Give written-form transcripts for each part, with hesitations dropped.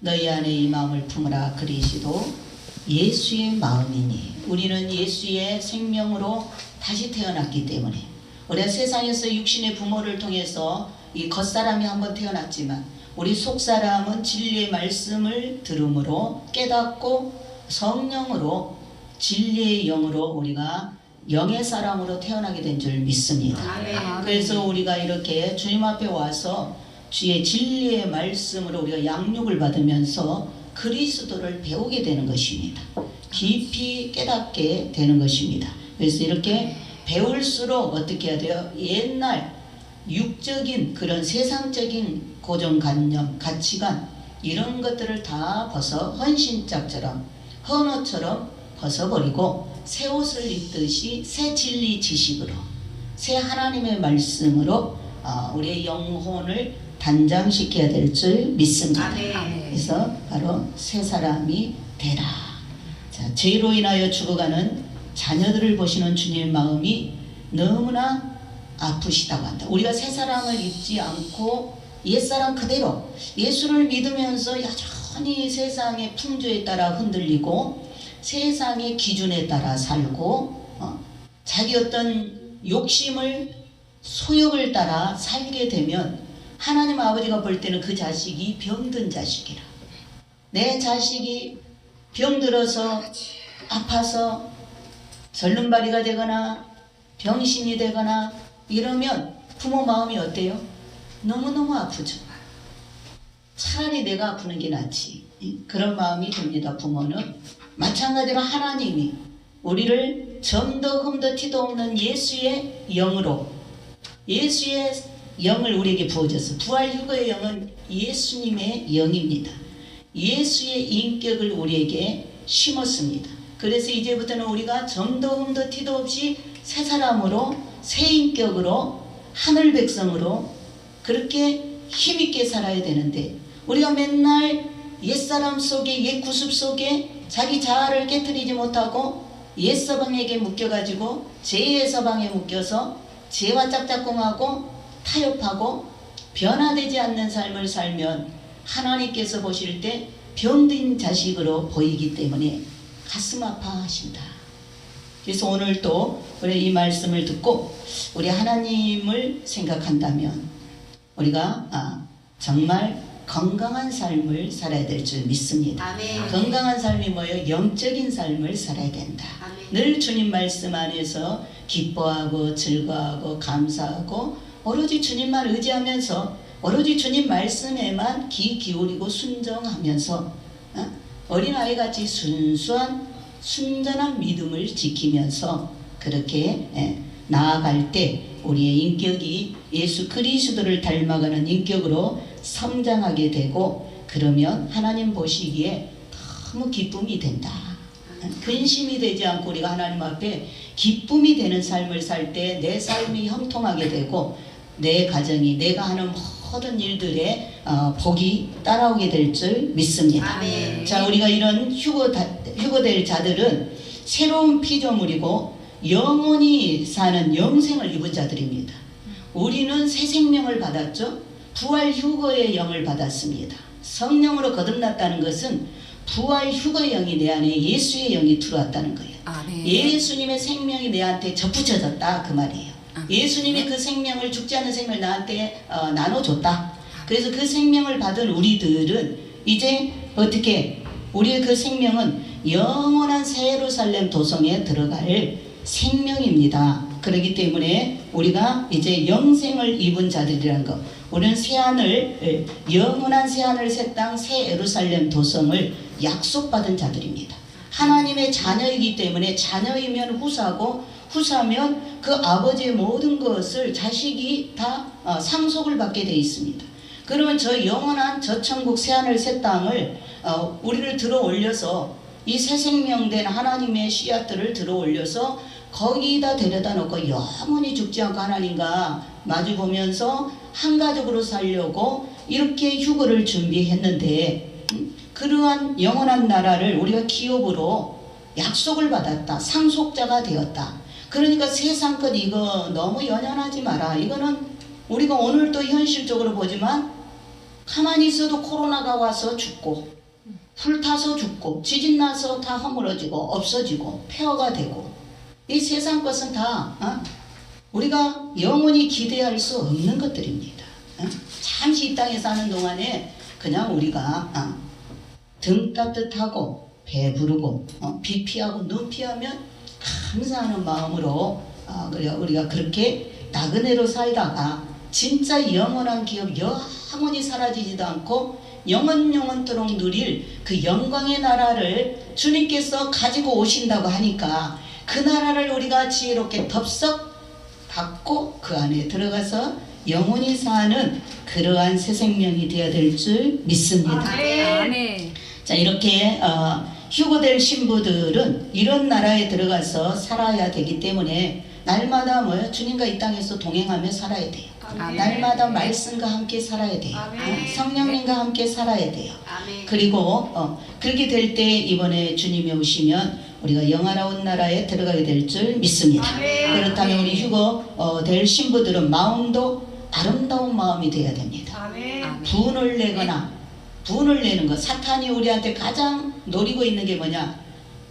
너희 안에 이 마음을 품으라 그리시도 예수의 마음이니. 우리는 예수의 생명으로 다시 태어났기 때문에 우리가 세상에서 육신의 부모를 통해서 이 겉사람이 한번 태어났지만 우리 속사람은 진리의 말씀을 들음으로 깨닫고 성령으로 진리의 영으로 우리가 영의 사람으로 태어나게 된 줄 믿습니다. 아멘. 그래서 우리가 이렇게 주님 앞에 와서 주의 진리의 말씀으로 우리가 양육을 받으면서 그리스도를 배우게 되는 것입니다. 깊이 깨닫게 되는 것입니다. 그래서 이렇게 배울수록 어떻게 해야 돼요? 옛날 육적인 그런 세상적인 고정관념, 가치관 이런 것들을 다 벗어 헌신짝처럼 헌옷처럼 벗어버리고 새 옷을 입듯이 새 진리 지식으로 새 하나님의 말씀으로 우리의 영혼을 단장시켜야 될 줄 믿습니다. 아멘. 그래서 바로 새 사람이 되라. 자, 죄로 인하여 죽어가는 자녀들을 보시는 주님의 마음이 너무나 아프시다고 한다. 우리가 새 사람을 입지 않고 옛사람 그대로 예수를 믿으면서 여전히 세상의 풍조에 따라 흔들리고 세상의 기준에 따라 살고 자기 어떤 욕심을 소욕을 따라 살게 되면 하나님 아버지가 볼 때는 그 자식이 병든 자식이라. 내 자식이 병들어서 아파서 절름발이가 되거나 병신이 되거나 이러면 부모 마음이 어때요? 너무너무 아프죠. 차라리 내가 아프는 게 낫지. 그런 마음이 듭니다. 부모는. 마찬가지로 하나님이 우리를 점도 흠도 티도 없는 예수의 영으로 예수의 영을 우리에게 부어줘서 부활 휴거의 영은 예수님의 영입니다. 예수의 인격을 우리에게 심었습니다. 그래서 이제부터는 우리가 점도 흠도 티도 없이 새 사람으로 새 인격으로 하늘 백성으로 그렇게 힘있게 살아야 되는데 우리가 맨날 옛사람 속에 옛 구습 속에 자기 자아를 깨트리지 못하고 옛서방에게 묶여가지고 죄의 서방에 묶여서 죄와 짝짝꿍하고 타협하고 변화되지 않는 삶을 살면 하나님께서 보실 때 병든 자식으로 보이기 때문에 가슴 아파하신다. 그래서 오늘 또 우리 이 말씀을 듣고 우리 하나님을 생각한다면 우리가 정말 건강한 삶을 살아야 될 줄 믿습니다. 아멘. 건강한 삶이 뭐예요? 영적인 삶을 살아야 된다. 아멘. 늘 주님 말씀 안에서 기뻐하고 즐거워하고 감사하고 오로지 주님만 의지하면서 오로지 주님 말씀에만 귀 기울이고 순종하면서 어린아이같이 순수한 순전한 믿음을 지키면서 그렇게 나아갈 때 우리의 인격이 예수 그리스도를 닮아가는 인격으로 성장하게 되고 그러면 하나님 보시기에 너무 기쁨이 된다. 근심이 되지 않고 우리가 하나님 앞에 기쁨이 되는 삶을 살 때 내 삶이 형통하게 되고 내 가정이 내가 하는 모든 일들에 복이 따라오게 될 줄 믿습니다. 아멘. 자, 우리가 이런 휴거될 자들은 새로운 피조물이고 영원히 사는 영생을 입은 자들입니다. 우리는 새 생명을 받았죠. 부활 휴거의 영을 받았습니다. 성령으로 거듭났다는 것은 부활 휴거의 영이 내 안에 예수의 영이 들어왔다는 거예요. 아멘. 예수님의 생명이 내한테 접붙여졌다 그 말이에요. 예수님이 그 생명을 죽지 않는 생명을 나한테 나눠줬다. 그래서 그 생명을 받은 우리들은 이제 어떻게 우리의 그 생명은 영원한 새 예루살렘 도성에 들어갈 생명입니다. 그렇기 때문에 우리가 이제 영생을 입은 자들이라는 것, 우리는 새하늘, 영원한 새하늘 새 땅 새 예루살렘 도성을 약속받은 자들입니다. 하나님의 자녀이기 때문에 자녀이면 후사고 후사면 그 아버지의 모든 것을 자식이 다 상속을 받게 되어 있습니다. 그러면 저 영원한 저 천국 새하늘 새 땅을 우리를 들어 올려서 이 새 생명된 하나님의 씨앗들을 들어 올려서 거기다 데려다 놓고 영원히 죽지 않고 하나님과 마주 보면서 한 가족으로 살려고 이렇게 휴거를 준비했는데 그러한 영원한 나라를 우리가 기업으로 약속을 받았다. 상속자가 되었다. 그러니까 세상 것 이거 너무 연연하지 마라. 이거는 우리가 오늘도 현실적으로 보지만 가만히 있어도 코로나가 와서 죽고, 불타서 죽고, 지진 나서 다 허물어지고 없어지고 폐허가 되고, 이 세상 것은 다 우리가 영원히 기대할 수 없는 것들입니다. 잠시 이 땅에 사는 동안에 그냥 우리가 등 따뜻하고 배부르고 비 피하고 눈 피하면 감사하는 마음으로 우리가 그렇게 나그네로 살다가 진짜 영원한 기업, 영원히 사라지지도 않고 영원토록 누릴 그 영광의 나라를 주님께서 가지고 오신다고 하니까 그 나라를 우리가 지혜롭게 덥석 받고 그 안에 들어가서 영원히 사는 그러한 새 생명이 되어야 될 줄 믿습니다. 아멘. 자, 이렇게 휴거될 신부들은 이런 나라에 들어가서 살아야 되기 때문에 날마다 뭐요? 주님과 이 땅에서 동행하며 살아야 돼요. 아멘. 날마다 말씀과 함께 살아야 돼요. 아멘. 성령님과 함께 살아야 돼요. 아멘. 그리고 그렇게 될 때 이번에 주님이 오시면 우리가 영화로운 나라에 들어가게 될 줄 믿습니다. 아멘. 그렇다면 우리 휴거 될 신부들은 마음도 아름다운 마음이 되어야 됩니다. 아멘. 분을 내거나 분을 내는 것, 사탄이 우리한테 가장 노리고 있는 게 뭐냐?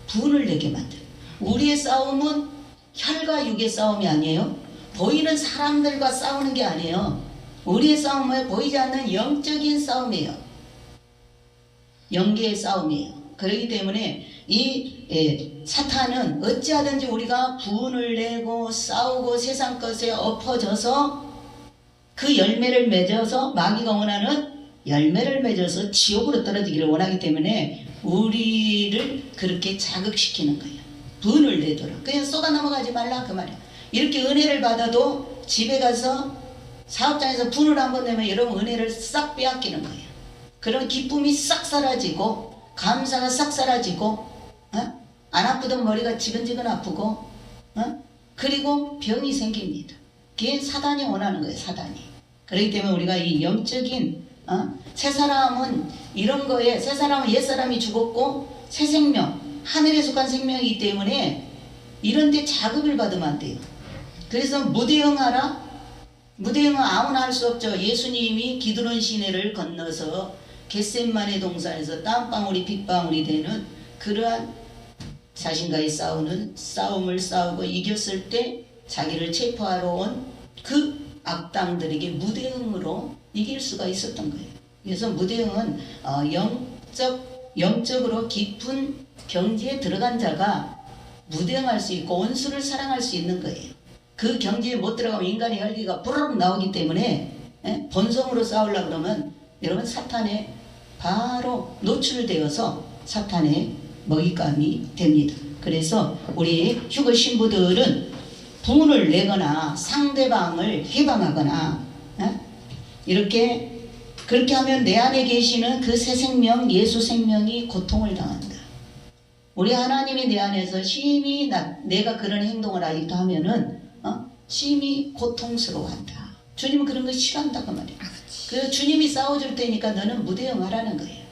분을 내게 만들. 우리의 싸움은 혈과 육의 싸움이 아니에요. 보이는 사람들과 싸우는 게 아니에요. 우리의 싸움은 보이지 않는 영적인 싸움이에요. 영계의 싸움이에요. 그렇기 때문에 이 사탄은 어찌하든지 우리가 분을 내고 싸우고 세상 것에 엎어져서 그 열매를 맺어서 마귀가 원하는 열매를 맺어서 지옥으로 떨어지기를 원하기 때문에 우리를 그렇게 자극시키는 거예요. 분을 내도록. 그냥 쏟아 넘어가지 말라 그 말이에요. 이렇게 은혜를 받아도 집에 가서 사업장에서 분을 한번 내면 여러분 은혜를 싹 빼앗기는 거예요. 그런 기쁨이 싹 사라지고 감사가 싹 사라지고 안 아프던 머리가 지근지근 아프고 그리고 병이 생깁니다. 그게 사단이 원하는 거예요. 사단이. 그렇기 때문에 우리가 이 영적인 새 사람은 이런 거에 새 사람은 옛 사람이 죽었고 새 생명 하늘에 속한 생명이기 때문에 이런 데 자극을 받으면 안 돼요. 그래서 무대응하라. 무대응은 아무나 할 수 없죠. 예수님이 기드론 시내를 건너서 겟셋마네 동산에서 땀방울이 빗방울이 되는 그러한 자신과의 싸움을 싸우고 이겼을 때 자기를 체포하러 온 그 악당들에게 무대응으로 이길 수가 있었던 거예요. 그래서 무대응은 영적으로 깊은 경지에 들어간 자가 무대응할 수 있고 원수를 사랑할 수 있는 거예요. 그 경지에 못 들어가면 인간의 혈기가 부르륵 나오기 때문에 본성으로 싸우려고 그러면 여러분 사탄에 바로 노출되어서 사탄의 먹잇감이 됩니다. 그래서 우리 휴거 신부들은 분을 내거나 상대방을 해방하거나 이렇게 그렇게 하면 내 안에 계시는 그 새 생명 예수 생명이 고통을 당한다. 우리 하나님이 내 안에서 심히 내가 그런 행동을 아직도 하면은 심히 고통스러워한다. 주님은 그런 거 싫어한다 그 말이야. 그래서 주님이 싸워줄 테니까 너는 무대응하라는 거예요.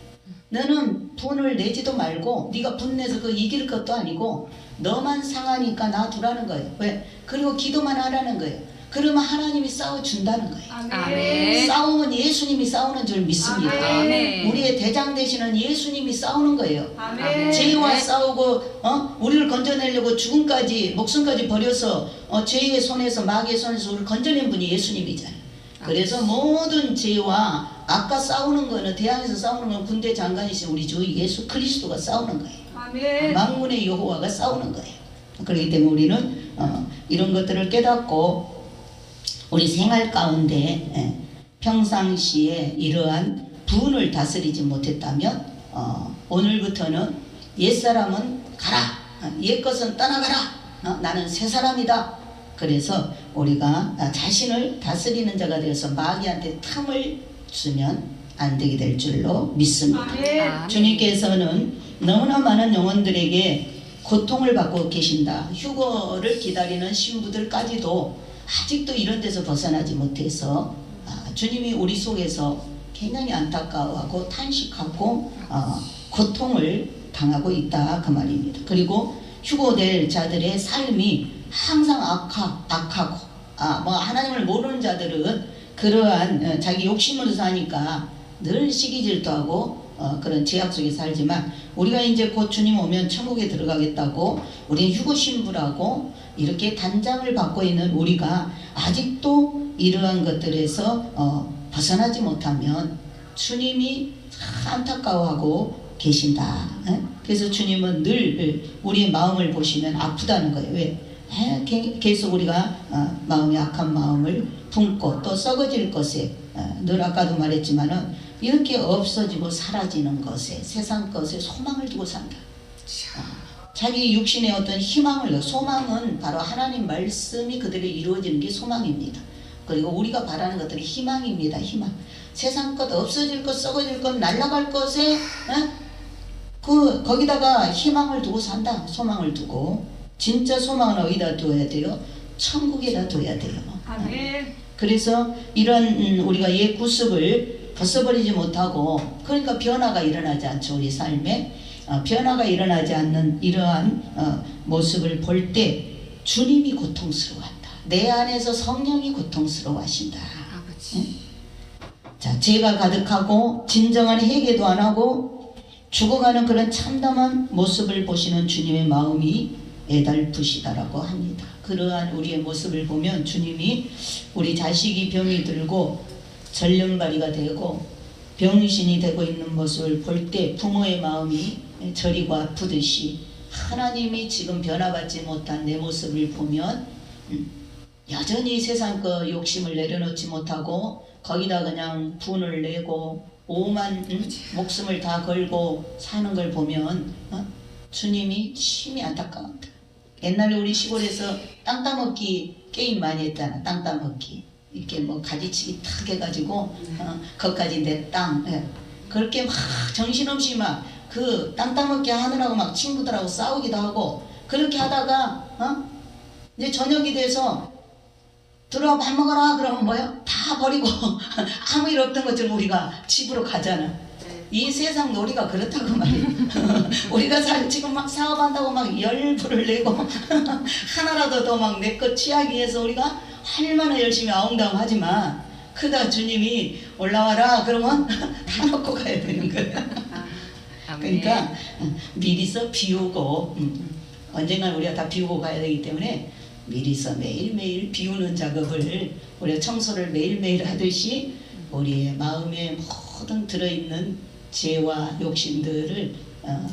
너는 분을 내지도 말고 네가 분내서 그 이길 것도 아니고 너만 상하니까 놔두라는 거예요. 왜? 그리고 기도만 하라는 거예요. 그러면 하나님이 싸워준다는 거예요. 아멘. 싸움은 예수님이 싸우는 줄 믿습니다. 아멘. 우리의 대장 되시는 예수님이 싸우는 거예요. 아멘. 죄와 싸우고 우리를 건져내려고 죽음까지 목숨까지 버려서 죄의 손에서 마귀의 손에서 우리를 건져낸 분이 예수님이잖아요. 그래서 모든 죄와 아까 싸우는 거는 대항에서 싸우는 건 군대 장관이신 우리 주 예수 그리스도가 싸우는 거예요. 아멘. 만군의 여호와가 싸우는 거예요. 그렇기 때문에 우리는 이런 것들을 깨닫고 우리 생활 가운데 평상시에 이러한 분을 다스리지 못했다면 오늘부터는 옛사람은 가라, 옛것은 떠나가라, 나는 새 사람이다. 그래서 우리가 자신을 다스리는 자가 되어서 마귀한테 틈을 주면 안 되게 될 줄로 믿습니다. 아멘. 주님께서는 너무나 많은 영혼들에게 고통을 받고 계신다. 휴거를 기다리는 신부들까지도 아직도 이런 데서 벗어나지 못해서 주님이 우리 속에서 굉장히 안타까워하고 탄식하고 고통을 당하고 있다 그 말입니다. 그리고 휴거될 자들의 삶이 항상 악하고 뭐 하나님을 모르는 자들은 그러한 자기 욕심으로 사니까 늘 시기질투하고 그런 제약 속에 살지만 우리가 이제 곧 주님 오면 천국에 들어가겠다고 우리 휴거 신부라고 이렇게 단장을 받고 있는 우리가 아직도 이러한 것들에서 벗어나지 못하면 주님이 안타까워하고 계신다. 그래서 주님은 늘 우리의 마음을 보시면 아프다는 거예요. 왜? 계속 우리가 마음이 악한 마음을 품고 또 썩어질 것에 늘 아까도 말했지만은 이렇게 없어지고 사라지는 것에 세상 것에 소망을 두고 산다. 자기 육신의 어떤 희망을, 소망은 바로 하나님 말씀이 그대로 이루어지는 게 소망입니다. 그리고 우리가 바라는 것들이 희망입니다. 희망. 세상 것, 없어질 것, 썩어질 것, 날아갈 것에 거기다가 희망을 두고 산다. 소망을 두고. 진짜 소망은 어디다 둬야 돼요? 천국에다 둬야 돼요. 아멘. 그래서 이런 우리가 옛 구습을 벗어버리지 못하고, 그러니까 변화가 일어나지 않죠. 우리 삶에 변화가 일어나지 않는 이러한 모습을 볼 때 주님이 고통스러워한다. 내 안에서 성령이 고통스러워하신다. 아버지. 자, 죄가 가득하고 진정한 회개도 안 하고 죽어가는 그런 참담한 모습을 보시는 주님의 마음이 애달프시다라고 합니다. 그러한 우리의 모습을 보면 주님이 우리 자식이 병이 들고 전령발이가 되고 병신이 되고 있는 모습을 볼 때 부모의 마음이 저리고 아프듯이 하나님이 지금 변화받지 못한 내 모습을 보면 여전히 세상 거 욕심을 내려놓지 못하고 거기다 그냥 분을 내고 오만 목숨을 다 걸고 사는 걸 보면 주님이 심히 안타까운다. 옛날에 우리 시골에서 땅 따먹기 게임 많이 했잖아. 땅 따먹기 이렇게 뭐 가지치기 탁 해가지고 거기까지 내 땅 그렇게 막 정신없이 막 그 땅 따먹기 하느라고 막 친구들하고 싸우기도 하고 그렇게 하다가 이제 저녁이 돼서 들어와 밥 먹어라 그러면 뭐요? 다 버리고 아무 일 없던 것처럼 우리가 집으로 가잖아. 이 세상 놀이가 그렇다고 말이야. 우리가 지금 막 사업한다고 막 열불을 내고 하나라도 더 막 내 것 취하기 위해서 우리가 얼마나 열심히 아웅다웅하지만 그다 주님이 올라와라 그러면 다 놓고 가야 되는 거야. 그러니까 미리서 비우고 언젠가 우리가 다 비우고 가야 되기 때문에 미리서 매일매일 비우는 작업을 우리가 청소를 매일매일 하듯이 우리의 마음에 모든 들어있는 죄와 욕심들을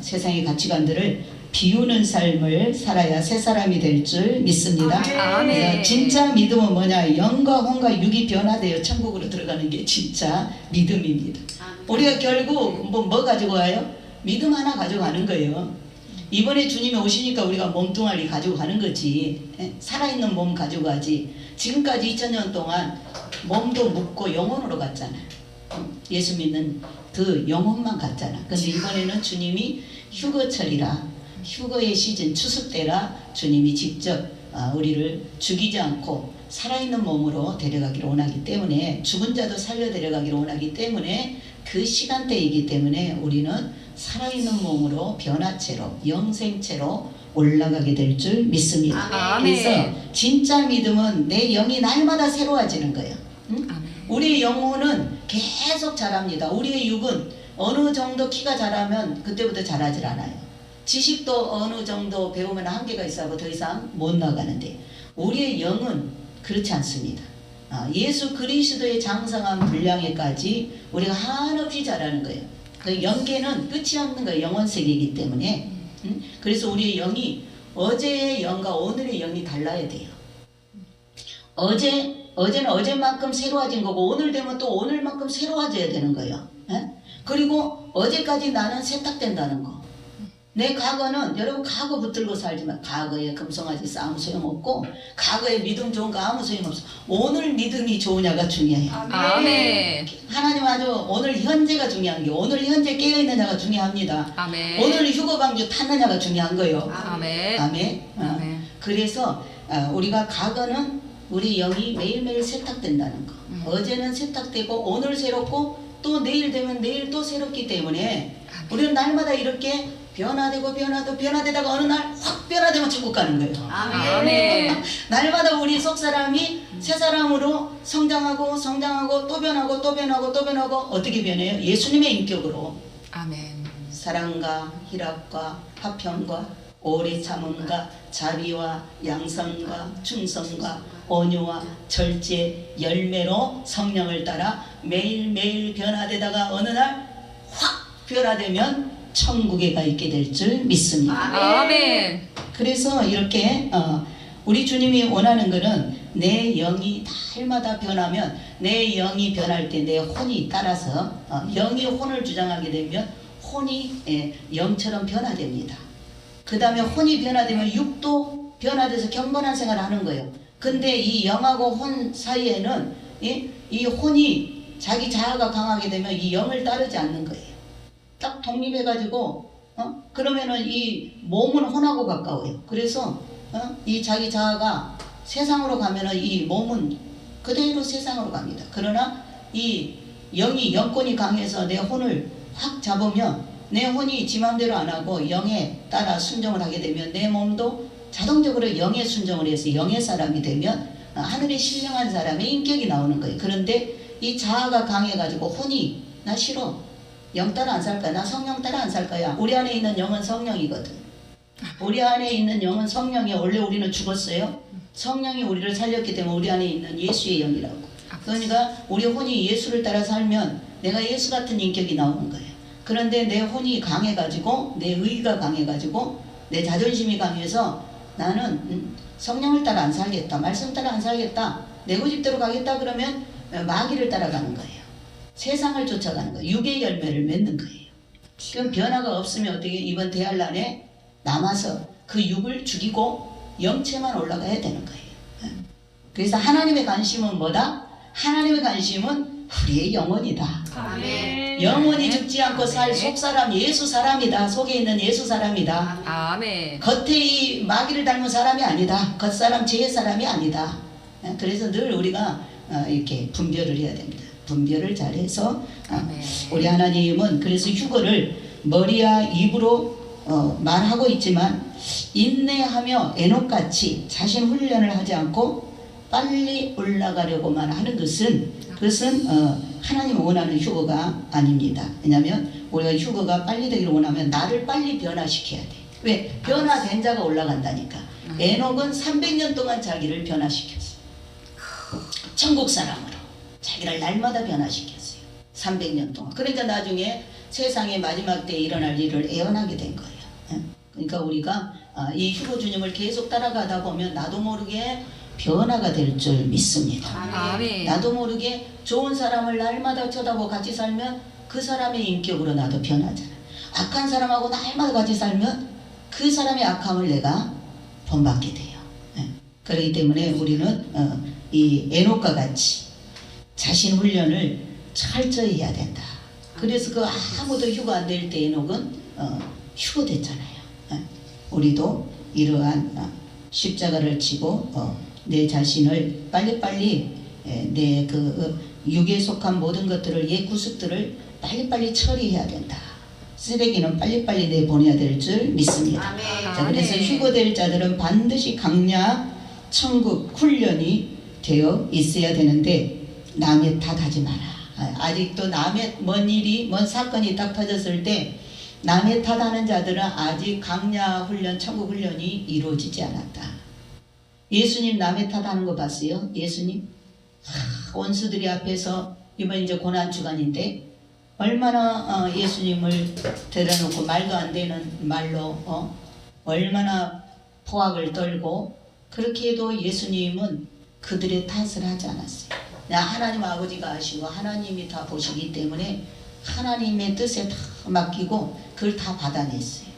세상의 가치관들을 비우는 삶을 살아야 새 사람이 될 줄 믿습니다. 아멘. 진짜 믿음은 뭐냐? 영과 혼과 육이 변화되어 천국으로 들어가는 게 진짜 믿음입니다. 우리가 결국 뭐 가지고 가요? 믿음 하나 가져가는 거예요. 이번에 주님이 오시니까 우리가 몸뚱아리 가지고 가는 거지. 살아있는 몸 가지고 가지. 지금까지 2000년 동안 몸도 묻고 영혼으로 갔잖아. 예수 믿는 그 영혼만 갔잖아. 근데 이번에는 주님이 휴거철이라, 휴거의 시즌, 추수 때라 주님이 직접 우리를 죽이지 않고 살아있는 몸으로 데려가기를 원하기 때문에, 죽은 자도 살려 데려가기를 원하기 때문에 그 시간대이기 때문에 우리는 살아있는 몸으로 변화체로 영생체로 올라가게 될 줄 믿습니다. 아멘. 그래서 진짜 믿음은 내 영이 날마다 새로워지는 거예요. 응? 우리의 영혼은 계속 자랍니다. 우리의 육은 어느 정도 키가 자라면 그때부터 자라질 않아요. 지식도 어느 정도 배우면 한계가 있어서 더 이상 못 나가는데 우리의 영은 그렇지 않습니다. 예수 그리스도의 장성한 분량에까지 우리가 한없이 자라는 거예요. 그 영계는 끝이 없는 거예요. 영원 세계이기 때문에. 그래서 우리의 영이 어제의 영과 오늘의 영이 달라야 돼요. 어제는 어제만큼 새로워진 거고 오늘 되면 또 오늘만큼 새로워져야 되는 거예요. 그리고 어제까지 나는 세탁된다는 거. 내 과거는, 여러분 과거 붙들고 살지만 과거에 금송아지 아무 소용없고 과거에 믿음 좋은 거 아무 소용없어. 오늘 믿음이 좋으냐가 중요해요. 아멘. 하나님 아주 오늘 현재가 중요한 게, 오늘 현재 깨어있느냐가 중요합니다. 아멘. 오늘 휴거방주 탔느냐가 중요한 거예요. 아멘. 아멘. 아멘. 그래서 우리가 과거는 우리 영이 매일매일 세탁된다는 거. 어제는 세탁되고 오늘 새롭고 또 내일 되면 내일 또 새롭기 때문에 우리는 날마다 이렇게 변화되다가 어느 날 확 변화되면 천국 가는 거예요. 아멘. 날마다 우리 속 사람이 새 사람으로 성장하고 또 변하고 어떻게 변해요? 예수님의 인격으로 아멘. 사랑과 희락과 화평과 오래 참음과 자비와 양선과 충성과 온유와 절제 열매로 성령을 따라 매일매일 변화되다가 어느 날 확 변화되면 천국에 가 있게 될 줄 믿습니다. 아멘. 그래서 이렇게 우리 주님이 원하는 것은 내 영이 날마다 변하면 내 영이 변할 때 내 혼이 따라서 영이 혼을 주장하게 되면 혼이 영처럼 변화됩니다. 그 다음에 혼이 변화되면 육도 변화돼서 경건한 생활을 하는 거예요. 근데 이 영하고 혼 사이에는 이 혼이 자기 자아가 강하게 되면 이 영을 따르지 않는 거예요. 딱 독립해가지고 그러면은 이 몸은 혼하고 가까워요. 그래서 이 자기 자아가 세상으로 가면은 이 몸은 그대로 세상으로 갑니다. 그러나 이 영이 영권이 강해서 내 혼을 확 잡으면 내 혼이 지 맘대로 안 하고 영에 따라 순종을 하게 되면 내 몸도 자동적으로 영에 순종을 해서 영의 사람이 되면 하늘에 신령한 사람의 인격이 나오는 거예요. 그런데 이 자아가 강해가지고 혼이 나 싫어, 영 따라 안 살 거야, 나 성령 따라 안 살 거야. 우리 안에 있는 영은 성령이거든. 우리 안에 있는 영은 성령이 원래 우리는 죽었어요. 성령이 우리를 살렸기 때문에 우리 안에 있는 예수의 영이라고. 그러니까 우리 혼이 예수를 따라 살면 내가 예수 같은 인격이 나오는 거예요. 그런데 내 혼이 강해가지고 내 의가 강해가지고 내 자존심이 강해서 나는 성령을 따라 안 살겠다, 말씀 따라 안 살겠다, 내 고집대로 가겠다 그러면 마귀를 따라가는 거예요. 세상을 쫓아가는 거예요. 육의 열매를 맺는 거예요. 그럼 변화가 없으면 어떻게 이번 대환란에 남아서 그 육을 죽이고 영체만 올라가야 되는 거예요. 그래서 하나님의 관심은 뭐다? 하나님의 관심은 우리의 영혼이다. 아멘. 영혼이 죽지 않고 살 속사람 예수 사람이다. 속에 있는 예수 사람이다. 아멘. 겉에 이 마귀를 닮은 사람이 아니다. 겉사람 제 사람이 아니다. 그래서 늘 우리가 이렇게 분별을 해야 됩니다. 분별을 잘해서 우리 하나님은 그래서 휴거를 머리와 입으로 말하고 있지만 인내하며 에녹같이 자신 훈련을 하지 않고 빨리 올라가려고만 하는 그것은 하나님 원하는 휴거가 아닙니다. 왜냐하면 우리가 휴거가 빨리 되기를 원하면 나를 빨리 변화시켜야 돼. 왜? 변화된 자가 올라간다니까. 에녹은 300년 동안 자기를 변화시켰어. 천국 사람으로 자기를 날마다 변화시켰어요. 300년 동안. 그러니까 나중에 세상의 마지막 때에 일어날 일을 예언하게 된 거예요. 그러니까 우리가 이 휴거 주님을 계속 따라가다 보면 나도 모르게 변화가 될 줄 믿습니다. 아멘. 나도 모르게 좋은 사람을 날마다 쳐다보고 같이 살면 그 사람의 인격으로 나도 변하잖아. 악한 사람하고 날마다 같이 살면 그 사람의 악함을 내가 본받게 돼요. 그렇기 때문에 우리는 이 에녹과 같이 자신 훈련을 철저히 해야 된다. 그래서 그 아무도 휴거 안 될 때 에녹은 휴거됐잖아요. 우리도 이러한 십자가를 지고 내 자신을 빨리빨리 내 그 육에 속한 모든 것들을 옛 구습들을 빨리빨리 처리해야 된다. 쓰레기는 빨리빨리 내보내야 될 줄 믿습니다. 자, 그래서 휴거될 자들은 반드시 강야 천국 훈련이 되어 있어야 되는데 남의 탓하지 마라. 아직도 남의 먼 사건이 딱 터졌을 때 남의 탓하는 자들은 아직 강야 훈련, 천국 훈련이 이루어지지 않았다. 예수님 남의 탓하는 거 봤어요? 예수님 원수들이 앞에서 이번 이제 고난 주간인데 얼마나 예수님을 데려놓고 말도 안 되는 말로 얼마나 포악을 떨고 그렇게 해도 예수님은 그들의 탓을 하지 않았어요. 하나님 아버지가 아시고 하나님이 다 보시기 때문에 하나님의 뜻에 다 맡기고 그걸 다 받아냈어요.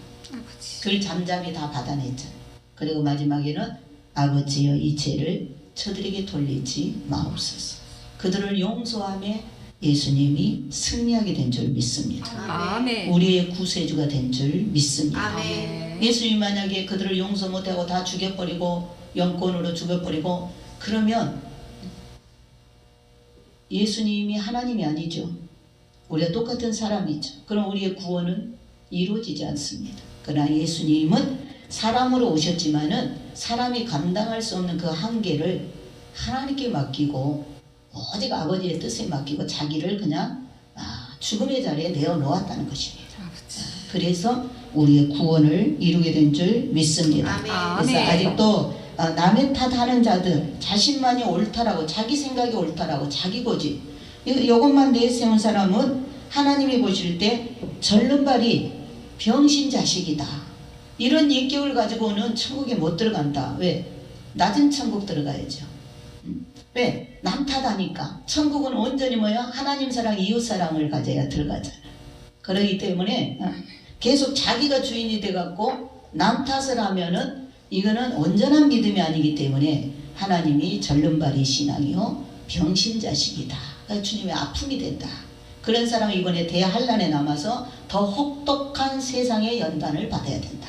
그걸 잠잠히 다 받아냈잖아요. 그리고 마지막에는 아버지여 이 죄를 저들에게 돌리지 마옵소서. 그들을 용서함에 예수님이 승리하게 된 줄 믿습니다. 아멘. 우리의 구세주가 된 줄 믿습니다. 아멘. 예수님 만약에 그들을 용서 못하고 다 죽여버리고 영권으로 죽여버리고 그러면 예수님이 하나님이 아니죠. 우리가 똑같은 사람이죠. 그럼 우리의 구원은 이루어지지 않습니다. 그러나 예수님은 사람으로 오셨지만은 사람이 감당할 수 없는 그 한계를 하나님께 맡기고 오직 아버지의 뜻에 맡기고 자기를 그냥 죽음의 자리에 내어놓았다는 것입니다. 그래서 우리의 구원을 이루게 된 줄 믿습니다. 그래서 아멘. 아직도 남의 탓하는 자들, 자신만이 옳다라고, 자기 생각이 옳다라고, 자기 고집, 이것만 내세운 사람은 하나님이 보실 때 절름발이 병신자식이다, 이런 인격을 가지고는 천국에 못 들어간다. 왜? 낮은 천국 들어가야죠. 왜? 남 탓하니까. 천국은 온전히 뭐야? 하나님 사랑, 이웃 사랑을 가져야 들어가잖아. 그렇기 때문에 계속 자기가 주인이 돼갖고 남 탓을 하면은 이거는 온전한 믿음이 아니기 때문에 하나님이 절름발이 신앙이요 병신자식이다, 그러니까 주님의 아픔이 된다. 그런 사람은 이번에 대한란에 남아서 더 혹독한 세상의 연단을 받아야 된다.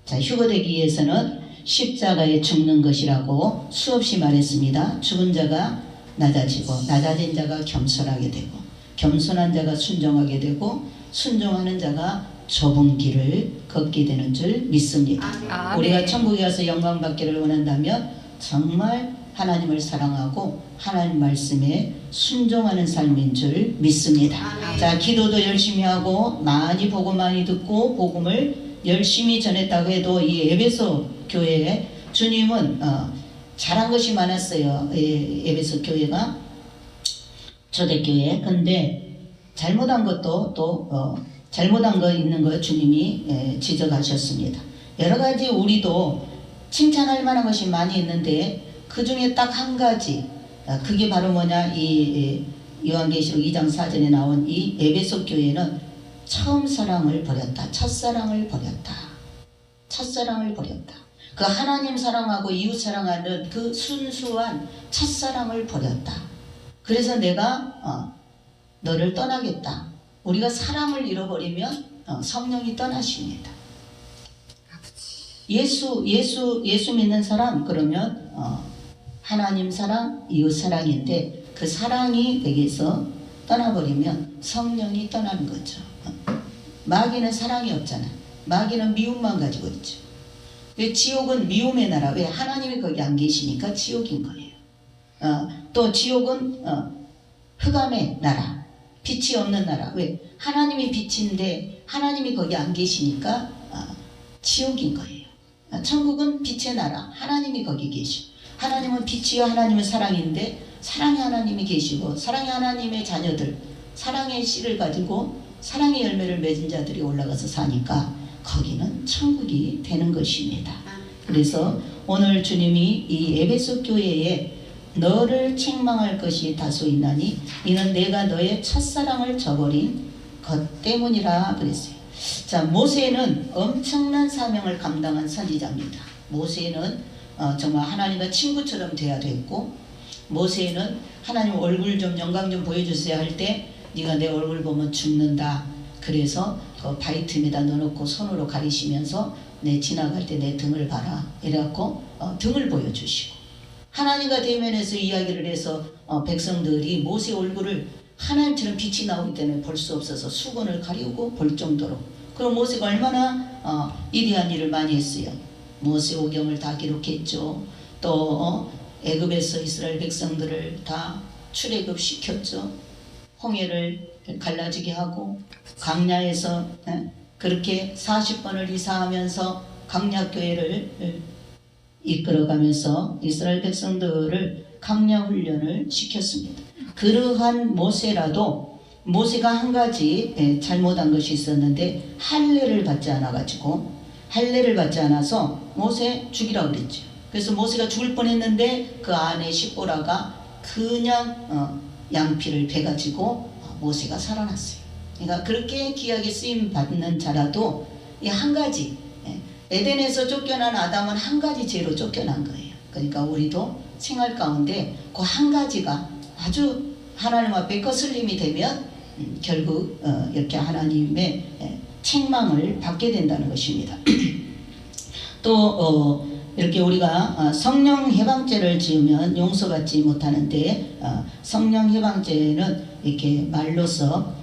자, 휴거되기 위해서는 십자가에 죽는 것이라고 수없이 말했습니다. 죽은 자가 낮아지고 낮아진 자가 겸손하게 되고 겸손한 자가 순종하게 되고 순종하는 자가 좁은 길을 걷게 되는 줄 믿습니다. 아멘. 우리가 천국에 가서 영광 받기를 원한다면 정말 하나님을 사랑하고 하나님 말씀에 순종하는 삶인 줄 믿습니다. 자, 기도도 열심히 하고 많이 보고 많이 듣고 복음을 열심히 전했다고 해도 이 에베소 교회에 주님은 잘한 것이 많았어요. 에베소 교회가 초대교회. 근데 잘못한 것도 또 잘못한 거 있는 거 주님이 지적하셨습니다. 여러 가지 우리도 칭찬할 만한 것이 많이 있는데 그 중에 딱 한 가지, 그게 바로 뭐냐, 이 요한계시록 2장 4절에 나온 이 에베소 교회는 처음 사랑을 버렸다. 첫사랑을 버렸다. 첫사랑을 버렸다. 그 하나님 사랑하고 이웃 사랑하는 그 순수한 첫사랑을 버렸다. 그래서 내가 너를 떠나겠다. 우리가 사랑을 잃어버리면 성령이 떠나십니다. 예수 믿는 사람, 그러면 하나님 사랑, 이웃 사랑인데 그 사랑이 내게서 떠나버리면 성령이 떠나는 거죠. 마귀는 사랑이 없잖아. 마귀는 미움만 가지고 있죠. 왜? 지옥은 미움의 나라. 왜? 하나님이 거기 안 계시니까 지옥인 거예요. 또 지옥은 흑암의 나라, 빛이 없는 나라. 왜? 하나님이 빛인데 하나님이 거기 안 계시니까 지옥인 거예요. 천국은 빛의 나라, 하나님이 거기 계시고, 하나님은 빛이요 하나님은 사랑인데 사랑의 하나님이 계시고 사랑의 하나님의 자녀들, 사랑의 씨를 가지고 사랑의 열매를 맺은 자들이 올라가서 사니까 거기는 천국이 되는 것입니다. 그래서 오늘 주님이 이 에베소 교회에 너를 책망할 것이 다소 있나니 이는 내가 너의 첫사랑을 저버린 것 때문이라 그랬어요. 자, 모세는 엄청난 사명을 감당한 선지자입니다. 모세는 정말 하나님과 친구처럼 돼야 됐고, 모세는 하나님 얼굴 좀 영광 좀 보여주세요 할 때 네가 내 얼굴 보면 죽는다. 그래서 그 바위 틈에다 넣어놓고 손으로 가리시면서 내 지나갈 때 내 등을 봐라. 이래갖고 등을 보여주시고, 하나님과 대면해서 이야기를 해서 백성들이 모세 얼굴을 하나님처럼 빛이 나오기 때문에 볼 수 없어서 수건을 가리우고 볼 정도로. 그럼 모세가 얼마나 위대한 일을 많이 했어요. 모세오경을 다 기록했죠. 또 애굽에서 이스라엘 백성들을 다 출애굽시켰죠. 홍해를 갈라지게 하고 광야에서 그렇게 40번을 이사하면서 강약교회를 이끌어가면서 이스라엘 백성들을 강야 훈련을 시켰습니다. 그러한 모세라도 모세가 한 가지 잘못한 것이 있었는데 할례를 받지 않아가지고, 할례를 받지 않아서 모세 죽이라고 그랬죠. 그래서 모세가 죽을 뻔했는데 그 아내 시보라가 그냥 양피를 베가지고 모세가 살아났어요. 그러니까 그렇게 귀하게 쓰임 받는 자라도 이 한 가지, 에덴에서 쫓겨난 아담은 한 가지 죄로 쫓겨난 거예요. 그러니까 우리도 생활 가운데 그 한 가지가 아주 하나님 앞에 거슬림이 되면 결국 이렇게 하나님의 책망을 받게 된다는 것입니다. 또 이렇게 우리가 성령 해방죄를 지으면 용서받지 못하는데 성령 해방죄는 이렇게 말로서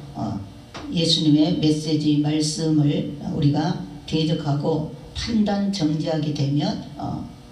예수님의 메시지 말씀을 우리가 대적하고 판단 정지하게 되면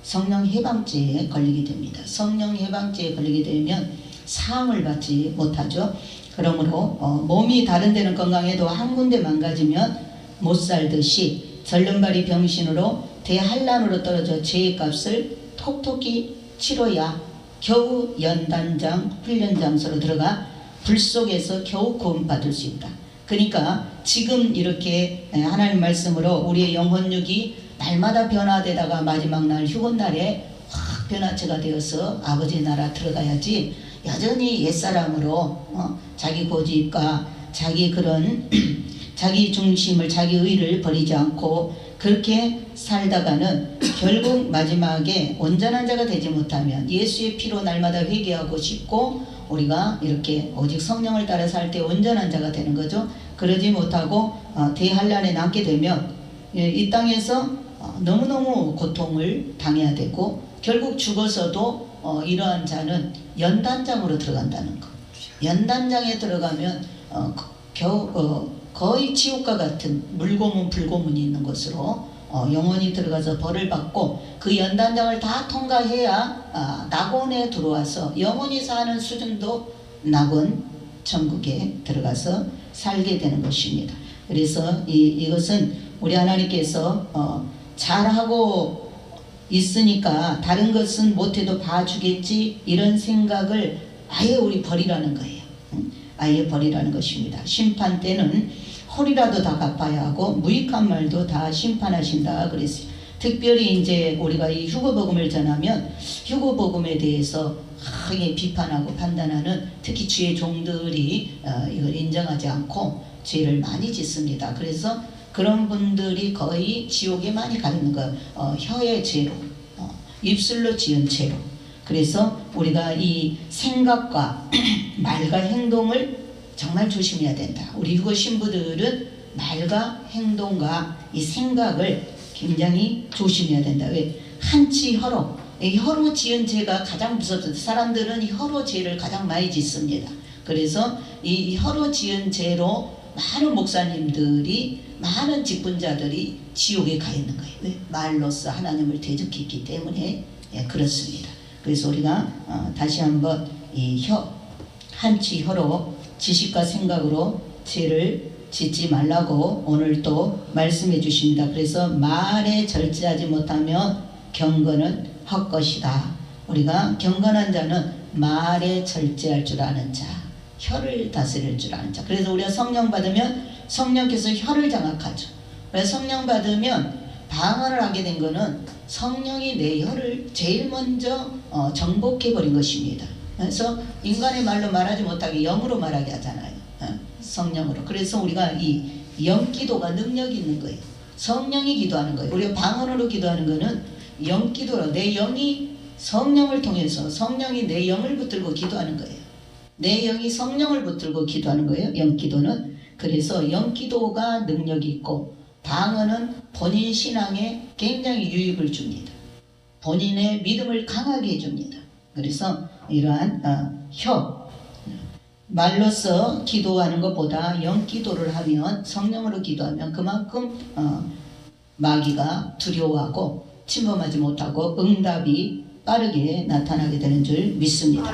성령 해방죄에 걸리게 됩니다. 성령 해방죄에 걸리게 되면 사함을 받지 못하죠. 그러므로 몸이 다른 데는 건강해도 한 군데 망가지면 못 살듯이 절름발이 병신으로 대환란으로 떨어져 죄의 값을 톡톡히 치러야 겨우 연단장 훈련 장소로 들어가 불 속에서 겨우 구원받을 수 있다. 그러니까 지금 이렇게 하나님 말씀으로 우리의 영혼육이 날마다 변화되다가 마지막 날 휴건날에 확 변화체가 되어서 아버지 나라 들어가야지 여전히 옛사람으로 자기 고집과 자기 그런 자기 중심을 자기 의를 버리지 않고 그렇게 살다가는 결국 마지막에 온전한 자가 되지 못하면 예수의 피로 날마다 회개하고 싶고 우리가 이렇게 오직 성령을 따라 살 때 온전한 자가 되는 거죠. 그러지 못하고 대환란에 남게 되면 이 땅에서 너무너무 고통을 당해야 되고 결국 죽어서도 이러한 자는 연단장으로 들어간다는 거. 연단장에 들어가면 거의 지옥과 같은 물고문 불고문이 있는 곳으로 영원히 들어가서 벌을 받고 그 연단장을 다 통과해야 낙원에 들어와서 영원히 사는 수준도 낙원 천국에 들어가서 살게 되는 것입니다. 그래서 이것은 우리 하나님께서 잘하고 있으니까 다른 것은 못해도 봐주겠지 이런 생각을 아예 우리 버리라는 거예요. 아예 버리라는 것입니다. 심판 때는 홀이라도 다 갚아야 하고 무익한 말도 다 심판하신다 그랬어요. 특별히 이제 우리가 이 휴거복음을 전하면 휴거복음에 대해서 크게 비판하고 판단하는 특히 주의 종들이 이걸 인정하지 않고 죄를 많이 짓습니다. 그래서 그런 분들이 거의 지옥에 많이 가는 거예요. 혀의 죄로 입술로 지은 죄로. 그래서 우리가 이 생각과 말과 행동을 정말 조심해야 된다. 우리 휴거 신부들은 말과 행동과 이 생각을 굉장히 조심해야 된다. 왜? 한치 혀로. 혀로 지은 죄가 가장 무섭습니다. 사람들은 이 혀로 죄를 가장 많이 짓습니다. 그래서 이 혀로 지은 죄로 많은 목사님들이 많은 직분자들이 지옥에 가 있는 거예요. 왜? 말로써 하나님을 대적했기 때문에 그렇습니다. 그래서 우리가 다시 한번 이 한치 혀로 지식과 생각으로 죄를 짓지 말라고 오늘 또 말씀해 주십니다. 그래서 말에 절제하지 못하면 경건은 헛것이다. 우리가 경건한 자는 말에 절제할 줄 아는 자, 혀를 다스릴 줄 아는 자. 그래서 우리가 성령 받으면 성령께서 혀를 장악하죠. 그래서 성령 받으면 방언을 하게 된 거는 성령이 내 혀를 제일 먼저 정복해 버린 것입니다. 그래서 인간의 말로 말하지 못하게 영으로 말하게 하잖아요. 성령으로. 그래서 우리가 이 영기도가 능력이 있는 거예요. 성령이 기도하는 거예요. 우리가 방언으로 기도하는 거는 영기도로 내 영이 성령을 통해서 성령이 내 영을 붙들고 기도하는 거예요. 내 영이 성령을 붙들고 기도하는 거예요. 영기도는. 그래서 영기도가 능력이 있고 방언은 본인 신앙에 굉장히 유익을 줍니다. 본인의 믿음을 강하게 해줍니다. 그래서 이러한 말로써 기도하는 것보다 영기도를 하면 성령으로 기도하면 그만큼 마귀가 두려워하고 침범하지 못하고 응답이 빠르게 나타나게 되는 줄 믿습니다.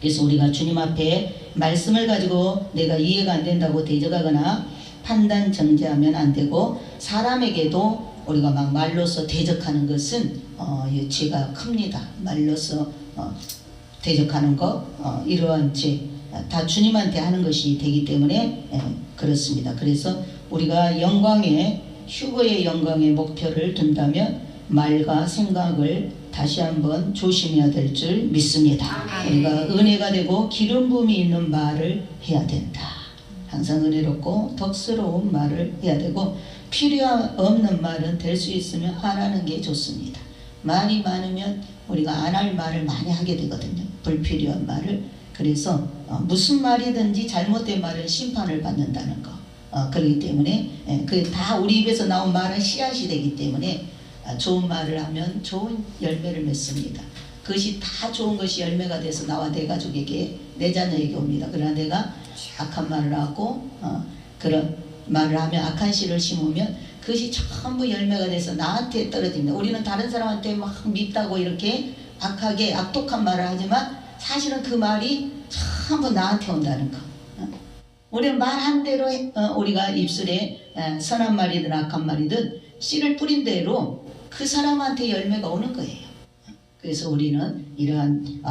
그래서 우리가 주님 앞에 말씀을 가지고 내가 이해가 안 된다고 대적하거나 판단 정죄하면 안 되고 사람에게도 우리가 막 말로써 대적하는 것은 죄가 큽니다. 말로써 대적하는 것 이러한 죄 다 주님한테 하는 것이 되기 때문에 그렇습니다. 그래서 우리가 영광의 휴거의 영광의 목표를 둔다면 말과 생각을 다시 한번 조심해야 될 줄 믿습니다. 우리가 은혜가 되고 기름 부음이 있는 말을 해야 된다. 항상 은혜롭고 덕스러운 말을 해야 되고 필요 없는 말은 될 수 있으면 안 하는 게 좋습니다. 말이 많으면 우리가 안 할 말을 많이 하게 되거든요. 불필요한 말을. 그래서 무슨 말이든지 잘못된 말은 심판을 받는다는 거. 그렇기 때문에 그 다 우리 입에서 나온 말은 씨앗이 되기 때문에 좋은 말을 하면 좋은 열매를 맺습니다. 그것이 다 좋은 것이 열매가 돼서 나와 내 가족에게 내 자녀에게 옵니다. 그러나 내가 악한 말을 하고 그런 말을 하면 악한 씨를 심으면 그것이 전부 열매가 돼서 나한테 떨어집니다. 우리는 다른 사람한테 막 밉다고 이렇게 악하게 악독한 말을 하지만 사실은 그 말이 전부 나한테 온다는 거. 우리는 말한 대로 우리가 입술에 선한 말이든 악한 말이든 씨를 뿌린 대로 그 사람한테 열매가 오는 거예요. 그래서 우리는 이러한